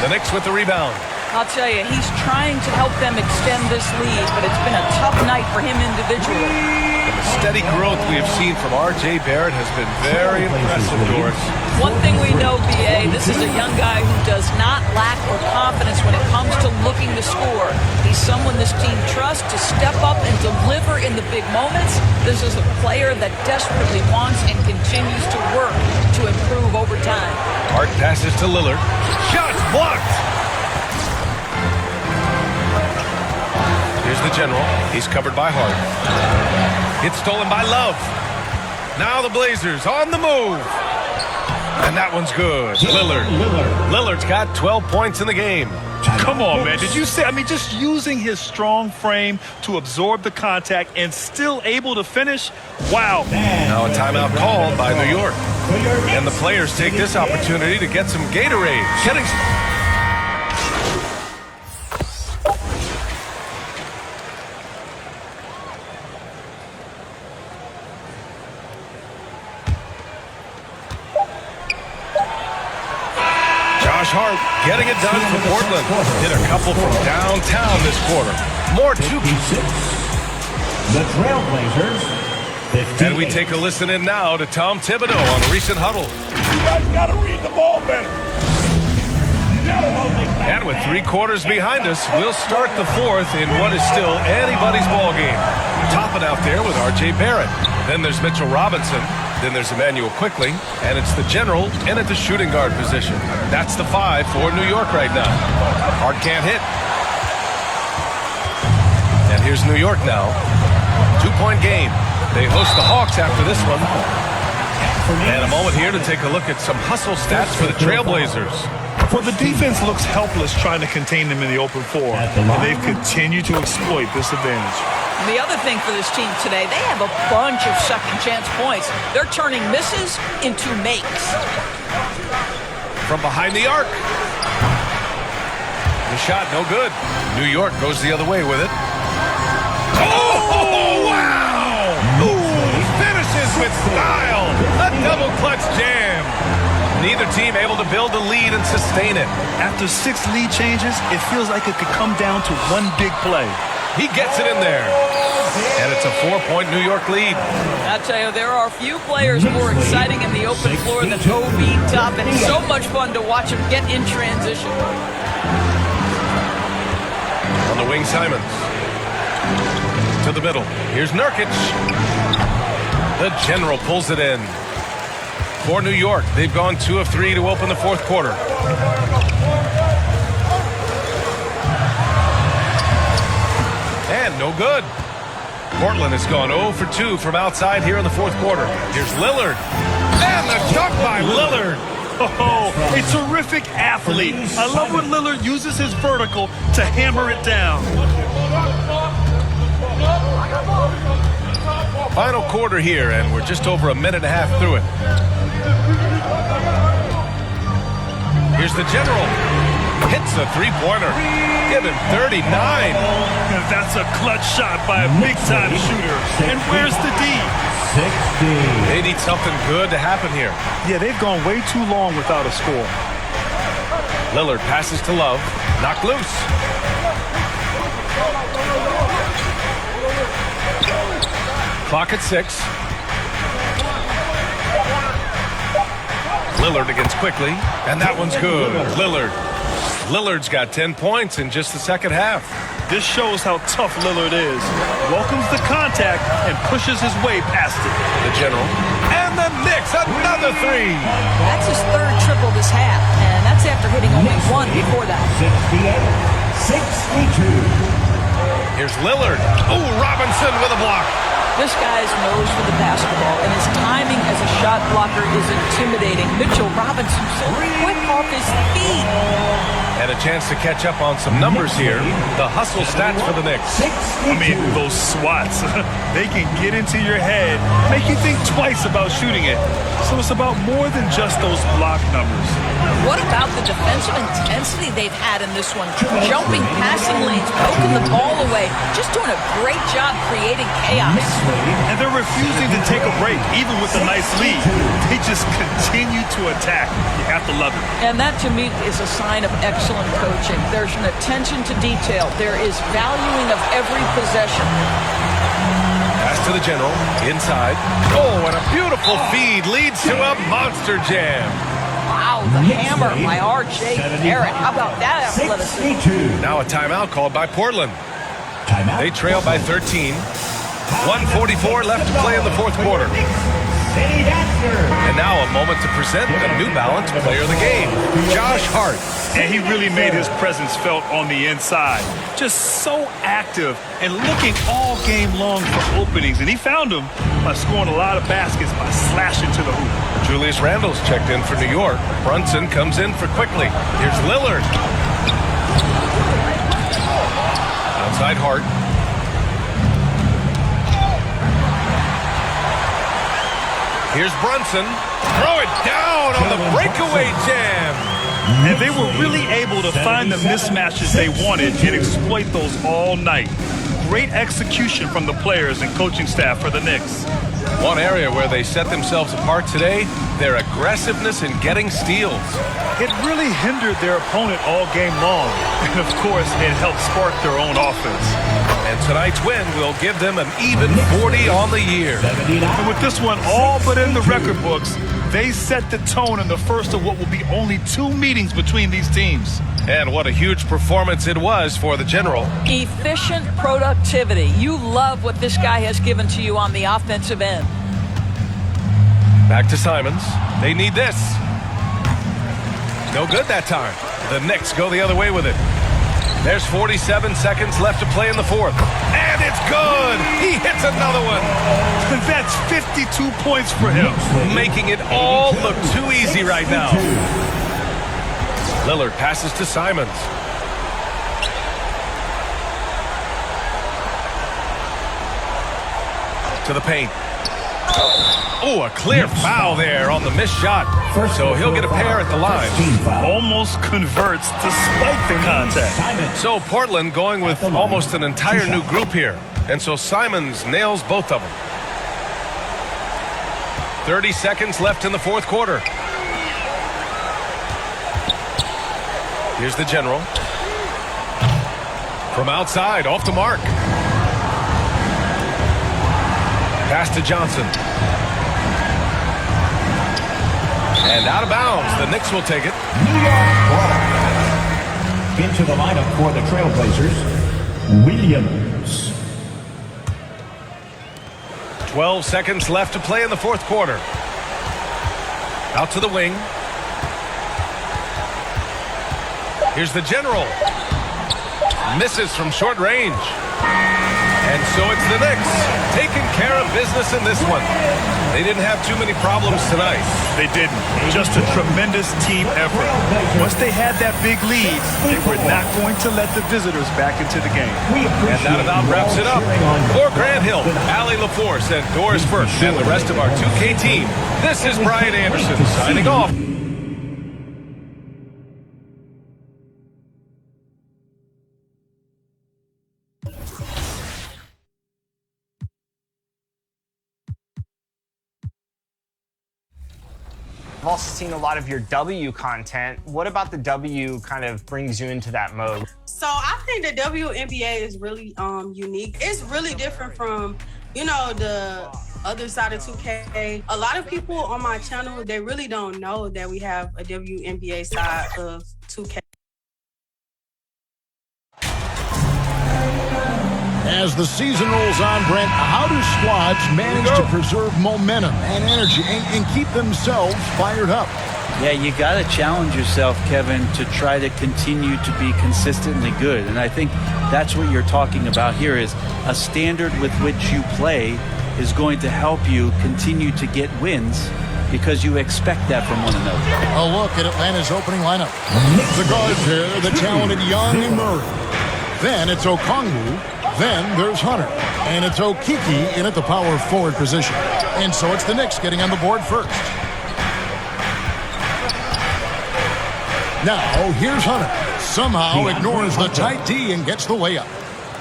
The Knicks with the rebound. I'll tell you, he's trying to help them extend this lead, but it's been a tough night for him individually. The steady growth we have seen from R.J. Barrett has been very impressive, Doris. One thing we know, B.A., this is a young guy who does not lack for confidence when it comes to looking to score. He's someone this team trusts to step up and deliver in the big moments. This is a player that desperately wants and continues to work to improve over time. Hart passes to Lillard. Shots blocked! Here's the general. He's covered by Hart. It's stolen by Love. Now the Blazers on the move. And that one's good. Lillard's got 12 points in the game. Come on, man. Did you see? I mean, just using his strong frame to absorb the contact and still able to finish? Wow. Now a timeout called by New York. And the players take this opportunity to get some Gatorade. Josh Hart getting it done for Portland. Hit a couple from downtown this quarter. More 2. The Trailblazers. And we take a listen in now to Tom Thibodeau on a recent huddle. You guys got to read the ball better. And with 3 quarters behind us, we'll start the 4th in what is still anybody's ball game. Top it out there with R.J. Barrett. Then there's Mitchell Robinson. Then there's Emmanuel Quickly. And it's the general in at the shooting guard position. That's the 5 for New York right now. Hart can't hit. And here's New York now. 2-point game. They host the Hawks after this one. And a moment here to take a look at some hustle stats for the Trailblazers. For the defense looks helpless trying to contain them in the open floor, and they've continued to exploit this advantage. The other thing for this team today, they have a bunch of second chance points. They're turning misses into makes. From behind the arc. The shot no good. New York goes the other way with it. Oh, wow! Ooh, finishes with style. A double clutch jam. Neither team able to build a lead and sustain it. After 6 lead changes, it feels like it could come down to one big play. He gets it in there. And it's a 4-point New York lead. I tell you, there are few players more exciting in the open floor than Obi Toppin. It's so much fun to watch him get in transition. On the wing, Simons. To the middle. Here's Nurkic. The general pulls it in. For New York, they've gone 2 of 3 to open the 4th quarter. And no good. Portland has gone 0 for 2 from outside here in the 4th quarter. Here's Lillard. And the dunk by Lillard. Oh, a terrific athlete. I love when Lillard uses his vertical to hammer it down. Final quarter here, and we're just over a minute and a half through it. Here's the general. Hits a 3-pointer. Give him 39. That's a clutch shot by a big-time shooter. And where's the D? 60. They need something good to happen here. Yeah, they've gone way too long without a score. Lillard passes to Love. Knocked loose. Clock at 6. Lillard against quickly, and that one's good. Lillard's got 10 points in just the second half. This shows how tough Lillard is. Welcomes the contact and pushes his way past it. The General. And the Knicks, another three. That's his third triple this half, and that's after hitting only one before that. 68-62. Here's Lillard. Oh, Robinson with a block. This guy's nose for the basketball, and his timing as a shot blocker is intimidating. Mitchell Robinson so quick off his feet. And a chance to catch up on some numbers here. The hustle stats for the Knicks. I mean, those swats, they can get into your head, make you think twice about shooting it. So it's about more than just those block numbers. What about the defensive intensity they've had in this one? Jumping passing lanes, poking the ball away, just doing a great job creating chaos. And they're refusing to take a break, even with a nice lead. They just continue to attack. You have to love it. And that, to me, is a sign of excellent coaching. There's an attention to detail. There is valuing of every possession. Pass to the General, inside. Oh, and a beautiful feed leads to a monster jam. Wow, the hammer by R.J. Barrett. How about that athleticism? Now a timeout called by Portland. They trail by 13. 1:44 left to play in the fourth quarter. And now a moment to present the New Balance Player of the Game, Josh Hart. And he really made his presence felt on the inside. Just so active and looking all game long for openings. And he found them by scoring a lot of baskets by slashing to the hoop. Julius Randle's checked in for New York. Brunson comes in for quickly. Here's Lillard. Outside Hart. Here's Brunson. Throw it down on the breakaway jam. And they were really able to find the mismatches they wanted and exploit those all night. Great execution from the players and coaching staff for the Knicks. One area where they set themselves apart today, their aggressiveness in getting steals. It really hindered their opponent all game long. And, of course, it helped spark their own offense. And tonight's win will give them an even 40 on the year. And with this one all but in the record books, they set the tone in the first of what will be only 2 meetings between these teams. And what a huge performance it was for the General. Efficient productivity. You love what this guy has given to you on the offensive end. Back to Simons. They need this. No good that time. The Knicks go the other way with it. There's 47 seconds left to play in the fourth. And it's good! He hits another one! That's 52 points for him. Making it all look too easy right now. Lillard passes to Simons. To the paint. Oh, a clear foul there on the missed shot. So he'll get a pair at the line. Almost converts despite the contact. So Portland going with almost an entire new group here. And so Simons nails both of them. 30 seconds left in the fourth quarter. Here's the General. From outside, off the mark. Pass to Johnson. And out of bounds. The Knicks will take it. Into the lineup for the Trailblazers, Williams. 12 seconds left to play in the fourth quarter. Out to the wing. Here's the General. Misses from short range. And so it's the Knicks taking care of business in this one. They didn't have too many problems tonight. They didn't. Just a tremendous team effort. Once they had that big lead, they were not going to let the visitors back into the game. And that about wraps it up. For Grant Hill, Allie LaForce, and Doris Burke, and the rest of our 2K team, this is Brian Anderson signing off. I've also seen a lot of your W content. What about the W kind of brings you into that mode? So I think the WNBA is really unique. It's really different from, you know, the other side of 2K. A lot of people on my channel, they really don't know that we have a WNBA side of 2K. As the season rolls on, Brent, how do squads manage to preserve momentum and energy and keep themselves fired up? Yeah, you got to challenge yourself, Kevin, to try to continue to be consistently good. And I think that's what you're talking about here is a standard with which you play is going to help you continue to get wins because you expect that from one another. A look at Atlanta's opening lineup. The guards here, the talented Young and Murray. Then it's Okongwu. Then there's Hunter. And it's Okiki in at the power forward position. And so it's the Knicks getting on the board first. Now, here's Hunter. Somehow ignores the tight D and gets the layup.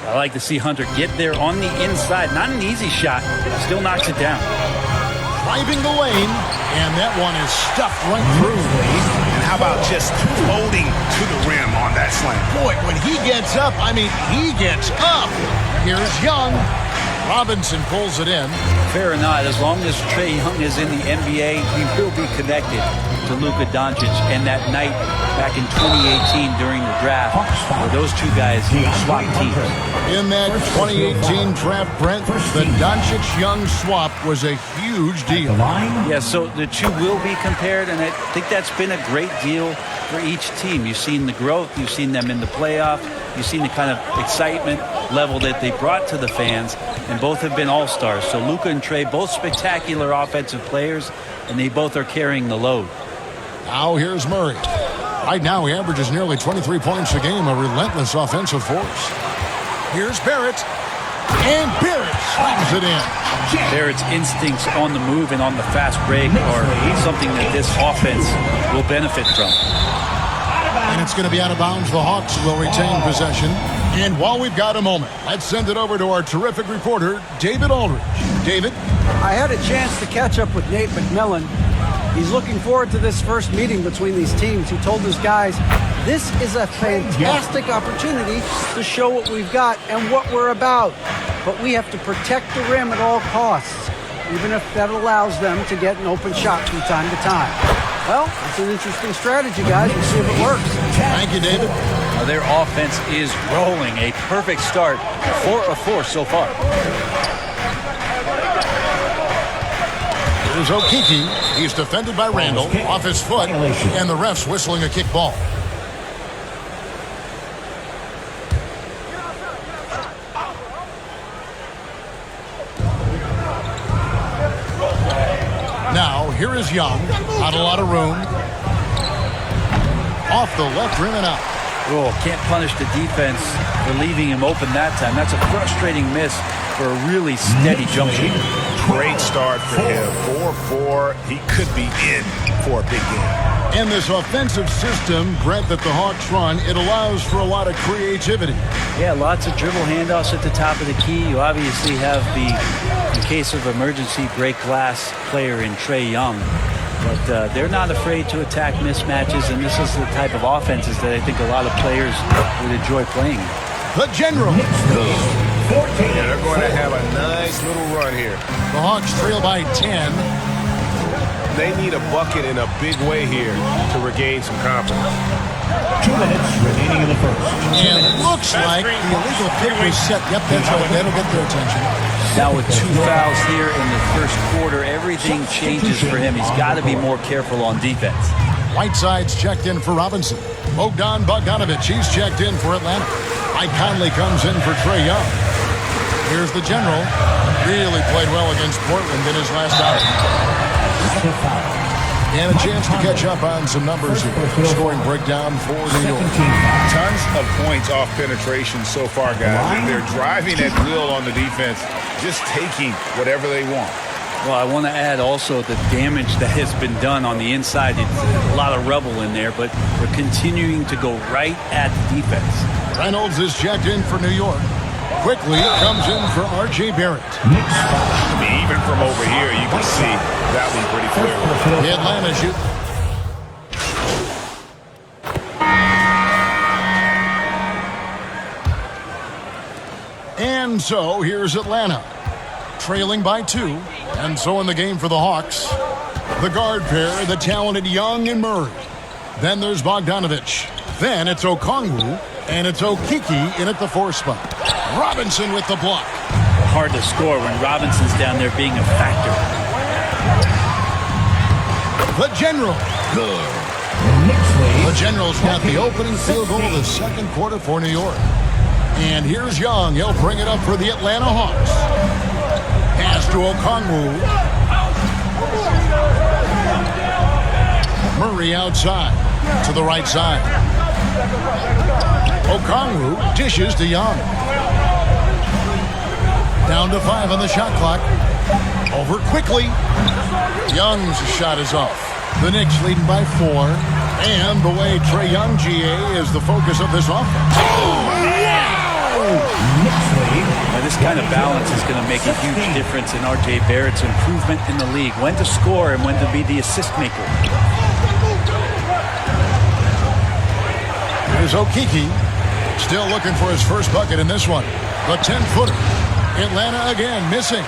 I like to see Hunter get there on the inside. Not an easy shot. Still knocks it down. Driving the lane, and that one is stuffed right through. And how about just floating to the rim on that slam? Boy, when he gets up, I mean, he gets up. Here's Young. Robinson pulls it in. Fair or not, as long as Trae Young is in the NBA, he will be connected to Luka Doncic. And that night back in 2018 during the draft, where those two guys swapped teams. In that 2018 draft, Brent, the Doncic-Young swap was a huge deal. Yeah, so the two will be compared, and I think that's been a great deal for each team. You've seen the growth, you've seen them in the playoff, you've seen the kind of excitement level that they brought to the fans, and both have been all-stars. So Luka and Trae, both spectacular offensive players, and they both are carrying the load. Now here's Murray. Right now he averages nearly 23 points a game, a relentless offensive force. Here's Barrett, and Barrett slams it in. Barrett's instincts on the move and on the fast break are something that this offense will benefit from. And it's going to be out of bounds. The Hawks will retain possession. And while we've got a moment, let's send it over to our terrific reporter, David Aldridge. David? I had a chance to catch up with Nate McMillan. He's looking forward to this first meeting between these teams. He told his guys, this is a fantastic opportunity to show what we've got and what we're about. But we have to protect the rim at all costs, even if that allows them to get an open shot from time to time. Well, it's an interesting strategy, guys. We'll see if it works. Thank you, David. Their offense is rolling. A perfect start. 4 of 4 so far. Here's Okiki. He's defended by Randall off his foot, and the ref's whistling a kick ball. Now, here is Young. Not a lot of room. Off the left rim and out. Oh, can't punish the defense for leaving him open that time. That's a frustrating miss for a really steady jump shooter. Great start for him. 4-4. He could be in for a big game. In this offensive system, Brent, that the Hawks run, it allows for a lot of creativity. Yeah, lots of dribble handoffs at the top of the key. You obviously have the, in case of emergency, break glass player in Trae Young. But they're not afraid to attack mismatches, and this is the type of offenses that I think a lot of players would enjoy playing. The General. Yeah, they're going to have a nice little run here. The Hawks trail by 10. They need a bucket in a big way here to regain some confidence. 2 minutes remaining in the first. And it looks like the illegal pick was set. Yep, that's right. That'll get their attention. Now with 2 fouls here in the first quarter, everything changes for him. He's got to be more careful on defense. Whiteside's checked in for Robinson. Bogdan Bogdanovic, he's checked in for Atlanta. Mike Conley comes in for Trae Young. Here's the General. Really played well against Portland in his last outing. And a chance to catch up on some numbers here. Scoring breakdown for New York. Tons of points off penetration so far, guys. They're driving at will on the defense, just taking whatever they want. Well, I want to add also the damage that has been done on the inside. It's a lot of rubble in there, but they're continuing to go right at the defense. Reynolds is checked in for New York. Quickly comes in for R.J. Barrett. I mean, even from over here, you can see that one pretty clearly. The Atlanta shoot. And so here's Atlanta, trailing by 2. And so in the game for the Hawks, the guard pair, the talented Young and Murray. Then there's Bogdanovich. Then it's Okongwu, and it's Okiki in at the 4 spot. Robinson with the block. Hard to score when Robinson's down there being a factor. The General. Good. The General's got the opening field goal of the second quarter for New York. And here's Young. He'll bring it up for the Atlanta Hawks. Pass to Okongwu. Murray outside to the right side. Okongwu dishes to Young. Down to 5 on the shot clock. Over quickly. Young's shot is off. The Knicks leading by 4. And the way Trae Young, GA, is the focus of this offense. Now, this kind of balance is going to make a huge difference in R.J. Barrett's improvement in the league. When to score and when to be the assist maker. Here's Okiki. Still looking for his first bucket in this one. The 10-footer. Atlanta again missing.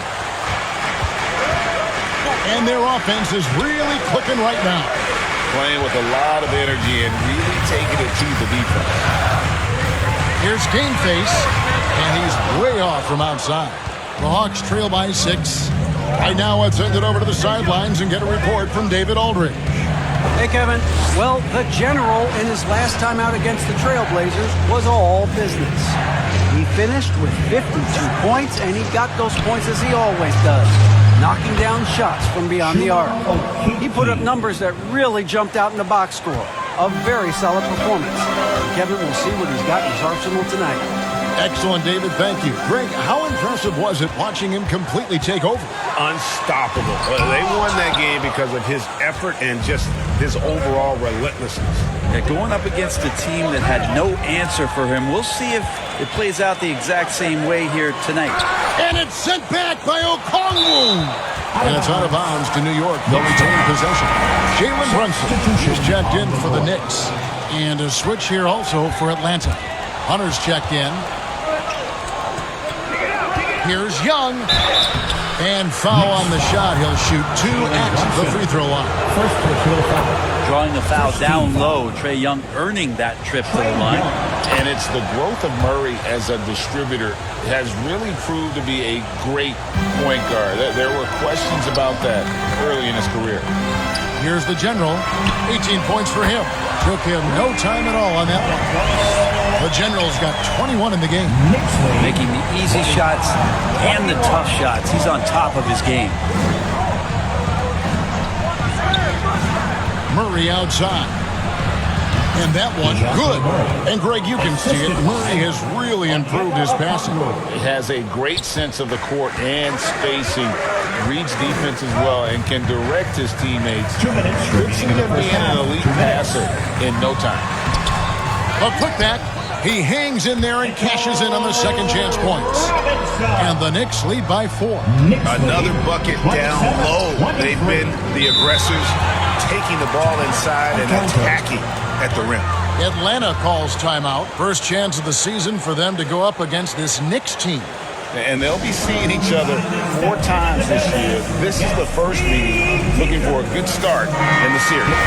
And their offense is really clicking right now. Playing with a lot of energy and really taking it to the defense. Here's Game Face, and he's way off from outside. The Hawks trail by 6. Right now, let's send it over to the sidelines and get a report from David Aldridge. Hey, Kevin. Well, the General in his last time out against the Trailblazers was all business. He finished with 52 points, and he got those points as he always does, knocking down shots from beyond the arc. He put up numbers that really jumped out in the box score. A very solid performance. Kevin will see what he's got in his arsenal tonight. Excellent, David. Thank you. Greg, how impressive was it watching him completely take over? Unstoppable. They won that game because of his effort and just his overall relentlessness. Yeah, going up against a team that had no answer for him. We'll see if it plays out the exact same way here tonight. And it's sent back by Okongwu. And it's out of bounds to New York. They'll retain possession. Jalen Brunson is checked in for the Knicks. And a switch here also for Atlanta. Hunter's checked in. Here's Young. And foul on the shot. He'll shoot 2 at the free throw line. Drawing the foul down low. Trae Young earning that trip to the line. And it's the growth of Murray as a distributor has really proved to be a great point guard. There were questions about that early in his career. Here's the General. 18 points for him. Took him no time at all on that one. The General's got 21 in the game. Making the easy shots and the tough shots. He's on top of his game. Murray outside. And that one, good. And Greg, you can see it. Murray has really improved his passing. He has a great sense of the court and spacing. Reads defense as well and can direct his teammates. Could see him being an elite passer in no time. A putback. He hangs in there and cashes in on the second chance points. And the Knicks lead by 4. Another bucket down low. They've been the aggressors, taking the ball inside and attacking at the rim. Atlanta calls timeout. First chance of the season for them to go up against this Knicks team. And they'll be seeing each other 4 times this year. This is the first meeting, looking for a good start in the series.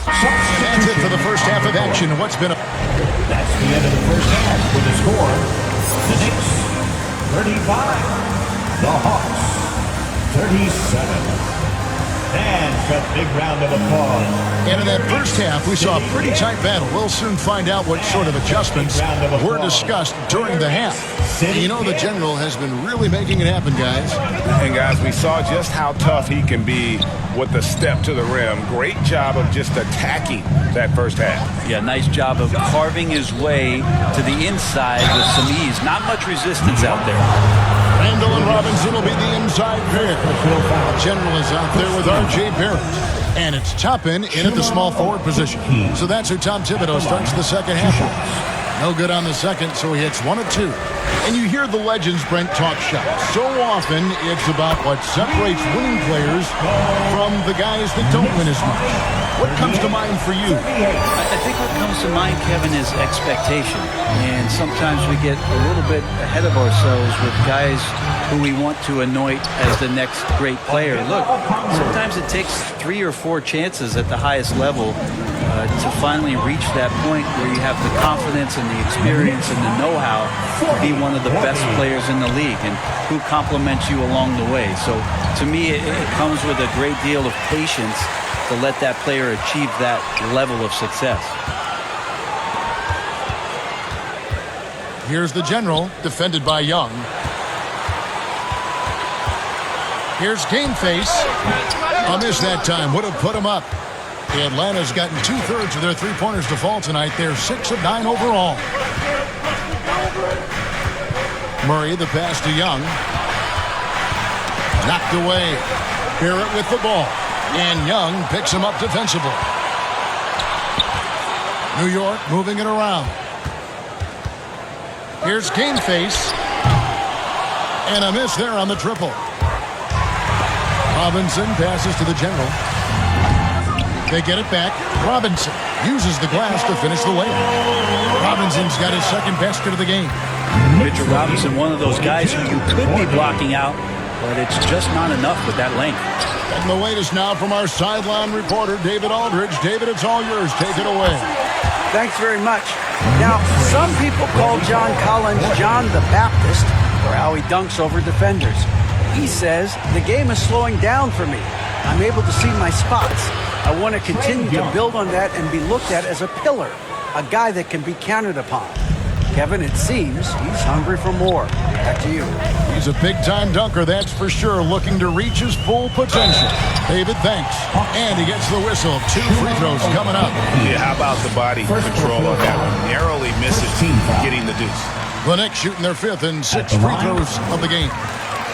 That's it for the first half of action. What's been a... That's the end of the first half with the score. The Knicks, 35. The Hawks, 37. And a big round of applause. And in that first half, we saw a pretty tight battle. We'll soon find out what sort of adjustments were discussed during the half. You know, the General has been really making it happen, guys. And guys, we saw just how tough he can be with the step to the rim. Great job of just attacking that first half. Yeah, nice job of carving his way to the inside with some ease. Not much resistance out there. Randall and Robinson will be the inside pair. General is out there with R.J. Barrett. And it's Toppin in at the small forward position. So that's who Tom Thibodeau starts the second half with. No good on the second, so he hits 1 of 2. And you hear the legends, Brent, talk shop. So often, it's about what separates winning players from the guys that don't win as much. What comes to mind for you? I think what comes to mind, Kevin, is expectation. And sometimes we get a little bit ahead of ourselves with guys who we want to anoint as the next great player. Look, sometimes it takes 3 or 4 chances at the highest level to finally reach that point where you have the confidence and the experience and the know-how to be one of the best players in the league, and who compliments you along the way. So to me, it comes with a great deal of patience to let that player achieve that level of success. Here's the general, defended by Young. Here's Game Face. A miss that time would have put him up. Atlanta's gotten 2/3 of their three-pointers to fall tonight. They're 6 of 9 overall. Murray, the pass to Young. Knocked away. Barrett with the ball. And Young picks him up defensively. New York moving it around. Here's Game Face. And a miss there on the triple. Robinson passes to the general. They get it back. Robinson uses the glass to finish the layup. Robinson's got his second basket of the game. Mitchell Robinson, one of those guys who you could be blocking out, but it's just not enough with that length. And the latest now from our sideline reporter, David Aldridge. David, it's all yours. Take it away. Thanks very much. Now, some people call John Collins John the Baptist for how he dunks over defenders. He says, the game is slowing down for me. I'm able to see my spots. I want to continue to build on that and be looked at as a pillar, a guy that can be counted upon. Kevin, it seems he's hungry for more. Back to you. He's a big-time dunker, that's for sure, looking to reach his full potential. David, thanks. And he gets the whistle. 2 free throws coming up. Yeah, how about the body control on that one? Narrowly misses getting the deuce. The Knicks shooting their 5th and 6th free throws of the game.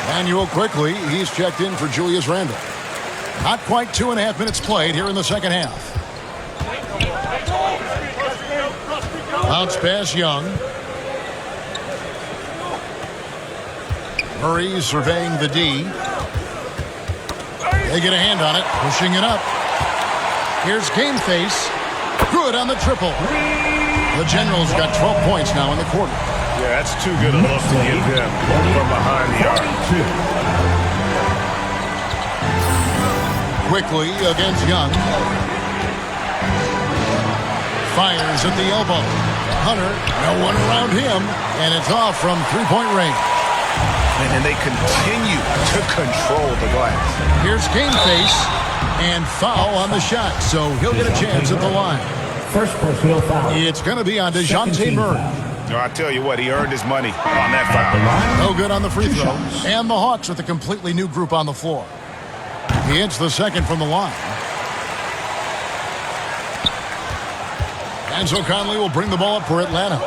Manuel quickly, he's checked in for Julius Randle. Not quite 2.5 minutes played here in the second half. Bounce pass Young. Murray surveying the D. They get a hand on it, pushing it up. Here's Game Face. Good on the triple. The General's got 12 points now in the quarter. Yeah, that's too good a look to give him from behind the arc. Quickly against Young. Fires at the elbow. Hunter, no one around him, and it's off from three-point range. And they continue to control the glass. Here's Game Face, and foul on the shot, so he'll get a chance at the line. First personal foul. It's going to be on DeJounte Murray. No, I tell you what, he earned his money on that foul. No good on the free throw. And the Hawks with a completely new group on the floor. He hits the second from the line. And so Conley will bring the ball up for Atlanta.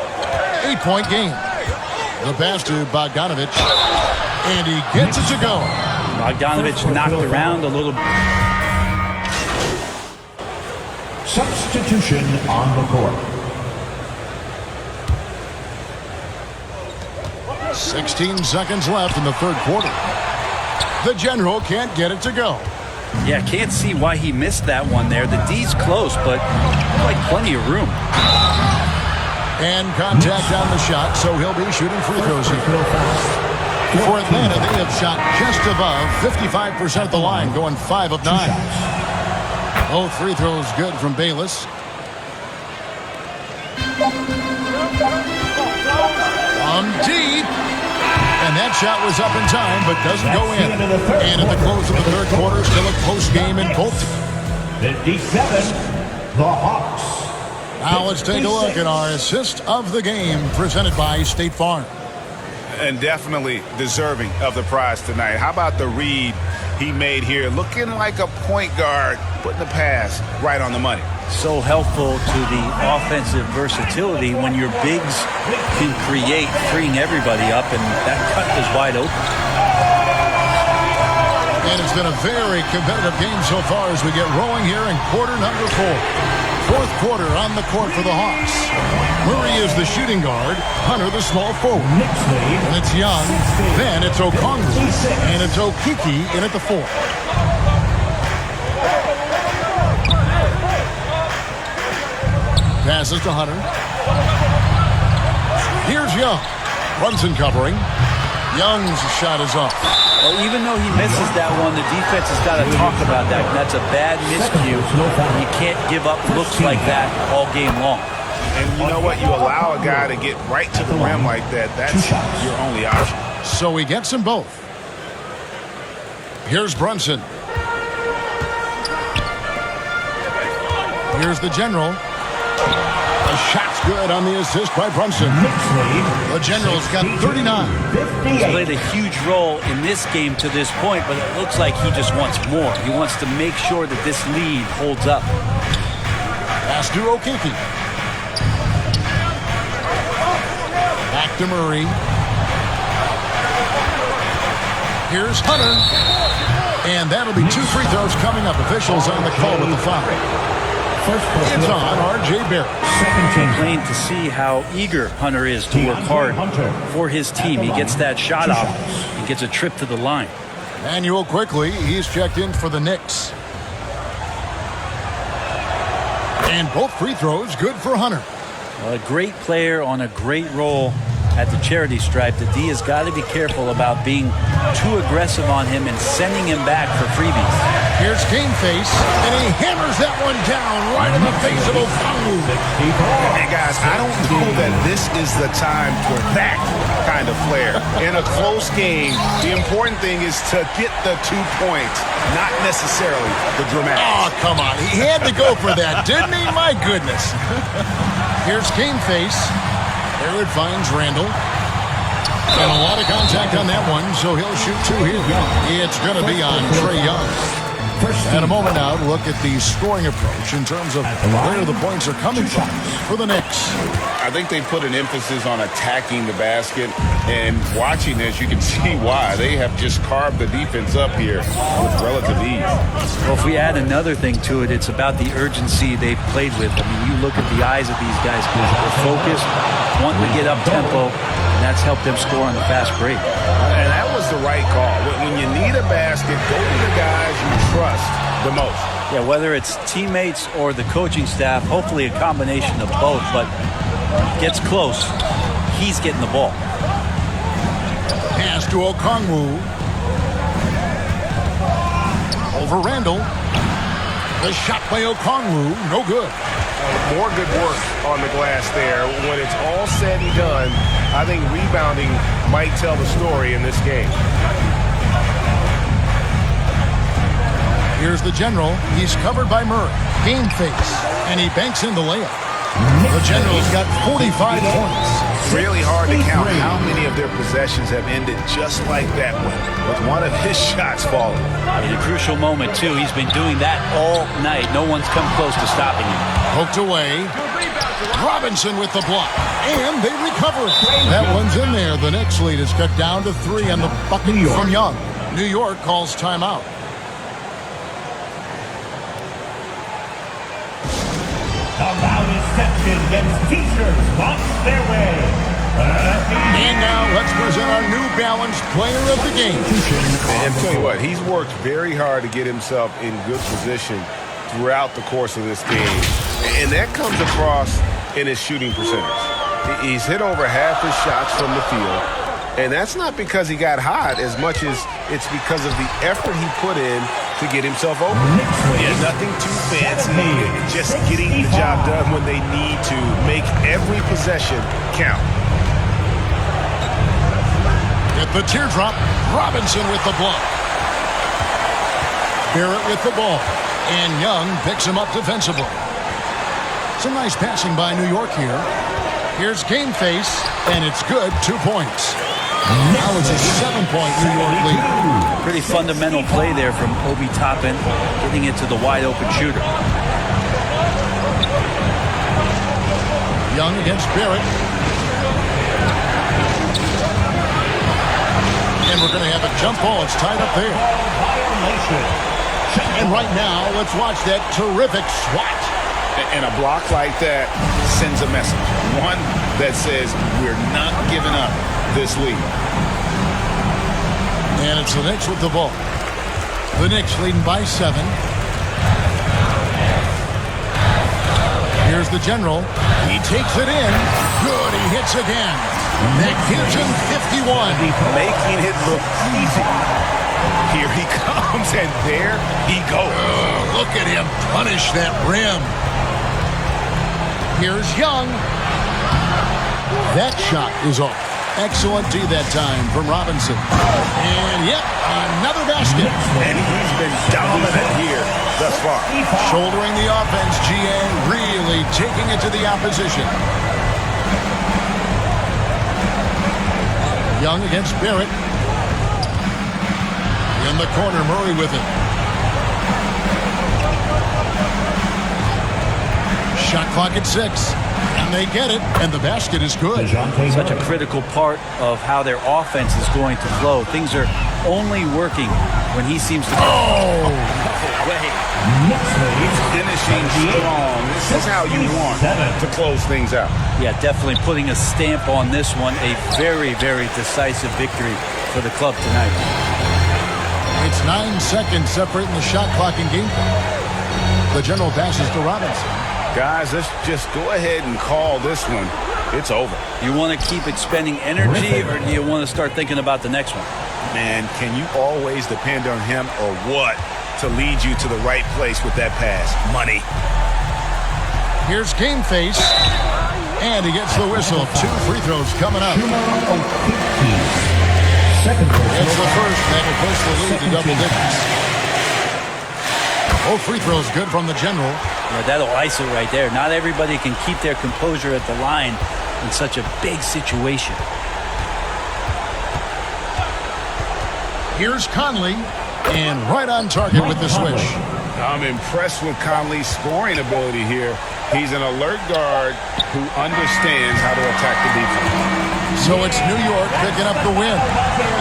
8-point game. The pass to Bogdanovich. And he gets it to go. Bogdanovich knocked around a little. Substitution on the court. 16 seconds left in the third quarter. The General can't get it to go. Yeah, can't see why he missed that one there. The D's close, but like plenty of room. And contact on the shot, so he'll be shooting free throws here. For Atlanta, they have shot just above 55% at the line, going 5 of 9. Both free throws good from Bayless. Deep. And that shot was up in time, but doesn't go in. And at the close of the third quarter, still a close game in both. 57, the Hawks. Now let's take a look at our assist of the game presented by State Farm. And definitely deserving of the prize tonight. How about the read he made here? Looking like a point guard, putting the pass right on the money. So helpful to the offensive versatility when your bigs can create, freeing everybody up, and that cut is wide open. And it's been a very competitive game so far as we get rolling here in quarter number 4. Fourth quarter on the court for the Hawks. Murray is the shooting guard. Hunter the small forward. And it's Young. Then it's Okongwu. And it's Okiki in at the 4. Passes to Hunter. Here's Young. Brunson covering. Young's shot is off. Well, even though he misses that one, the defense has got to talk about that. That's a bad miscue. You can't give up looks like that all game long. And you know what? You allow a guy to get right to the rim like that. That's your only option. So he gets them both. Here's Brunson. Here's the general. The shot's good on the assist by Brunson. The general's got 39. He's played a huge role in this game to this point, but it looks like he just wants more. He wants to make sure that this lead holds up. Pass to Okiki. Back to Murray. Here's Hunter. And that'll be 2 free throws coming up. Officials on the call with the foul. It's on R.J. Barrett. Plain to see how eager Hunter is to work hard for his team. He gets that shot off and gets a trip to the line. Manuel quickly. He's checked in for the Knicks. And both free throws good for Hunter. Well, a great player on a great role at the charity stripe. The D has got to be careful about being too aggressive on him and sending him back for freebies. Here's Game Face, and he hammers that one down right in the face of Okongwu. Hey, guys, I don't know that this is the time for that kind of flair. In a close game, the important thing is to get the 2 points, not necessarily the dramatic. Oh, come on. He had to go for that, didn't he? My goodness. Here's Game Face. There it finds Randall. And a lot of contact on that one, so he'll shoot 2 here. It's going to be on Trae Young. And a moment now to look at the scoring approach in terms of where the points are coming from for the Knicks. I think they put an emphasis on attacking the basket, and watching this, you can see why. They have just carved the defense up here with relative ease. Well, if we add another thing to it, it's about the urgency they've played with. I mean, you look at the eyes of these guys. They're focused, wanting to get up tempo, and that's helped them score on the fast break. And that was the right call. When you need a basket, go to the guys you trust the most. Yeah, whether it's teammates or the coaching staff, hopefully a combination of both, but gets close, he's getting the ball. Pass to Okongwu. Over Randall. The shot by Okongwu, no good. More good work on the glass there. When it's all said and done, I think rebounding might tell the story in this game. Here's the general. He's covered by Murray. Game face. And he banks in the layup. The general's got 45 points. Really hard to count how many of their possessions have ended just like that one, with one of his shots falling. In a crucial moment, too. He's been doing that all night. No one's come close to stopping him. Poked away. Robinson with the block. And they recover it. That one's in there. The Knicks lead is cut down to 3 on the bucket from Young. New York calls timeout. The loudest section gets t-shirts launched their way. And now let's present our New Balance player of the game. And tell you what, he's worked very hard to get himself in good position throughout the course of this game. And that comes across in his shooting percentage. He's hit over half his shots from the field. And that's not because he got hot as much as it's because of the effort he put in to get himself open. Yeah, nothing too fancy, just getting the job done when they need to. Make every possession count. At the teardrop, Robinson with the block. Barrett with the ball. And Young picks him up defensively. Some nice passing by New York here. Here's Game Face, and it's good, 2 points. Now it's a 7-point New York lead. Pretty fundamental play there from Obi Toppin, getting it to the wide-open shooter. Young against Barrett. And we're going to have a jump ball. It's tied up there. And right now, let's watch that terrific swat. And a block like that sends a message. One that says we're not giving up this lead. And it's the Knicks with the ball. The Knicks leading by 7. Here's the general. He takes it in. Good. He hits again. That gives him 51. Making it look easy. Here he comes, and there he goes. Oh, look at him punish that rim. Here's Young. That shot is off. Excellent D that time from Robinson. And yep, another basket. And he's been dominant here thus far. Shouldering the offense, GA really taking it to the opposition. Young against Barrett. In the corner, Murray with it. Shot clock at 6. And they get it, and the basket is good. Such a critical part of how their offense is going to flow. Things are only working when he seems to... Oh! He's finishing strong. This is how you want to close things out. Yeah, definitely putting a stamp on this one. A very, very decisive victory for the club tonight. It's 9 seconds separating the shot clock and game. The general passes to Robinson. Guys, let's just go ahead and call this one. It's over. You want to keep expending energy, or do you want to start thinking about the next one? Man, can you always depend on him or what to lead you to the right place with that pass? Money. Here's Game Face. And he gets the whistle. 2 free throws coming up. It's the first that will push the lead to double digits. Oh, free throws good from the general. Yeah, that'll ice it right there. Not everybody can keep their composure at the line in such a big situation. Here's Conley, and right on target with the swish. I'm impressed with Conley's scoring ability here. He's an alert guard who understands how to attack the defense. So it's New York picking up the win.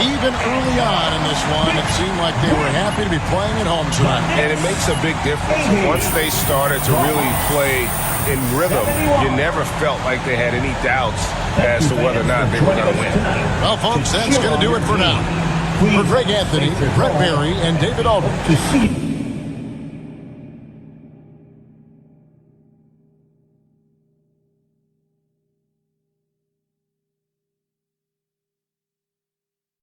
Even early on in this one, it seemed like they were happy to be playing at home tonight. And it makes a big difference. Once they started to really play in rhythm, you never felt like they had any doubts as to whether or not they were going to win. Well, folks, that's going to do it for now. For Greg Anthony, Brett Barry, and David Aldridge.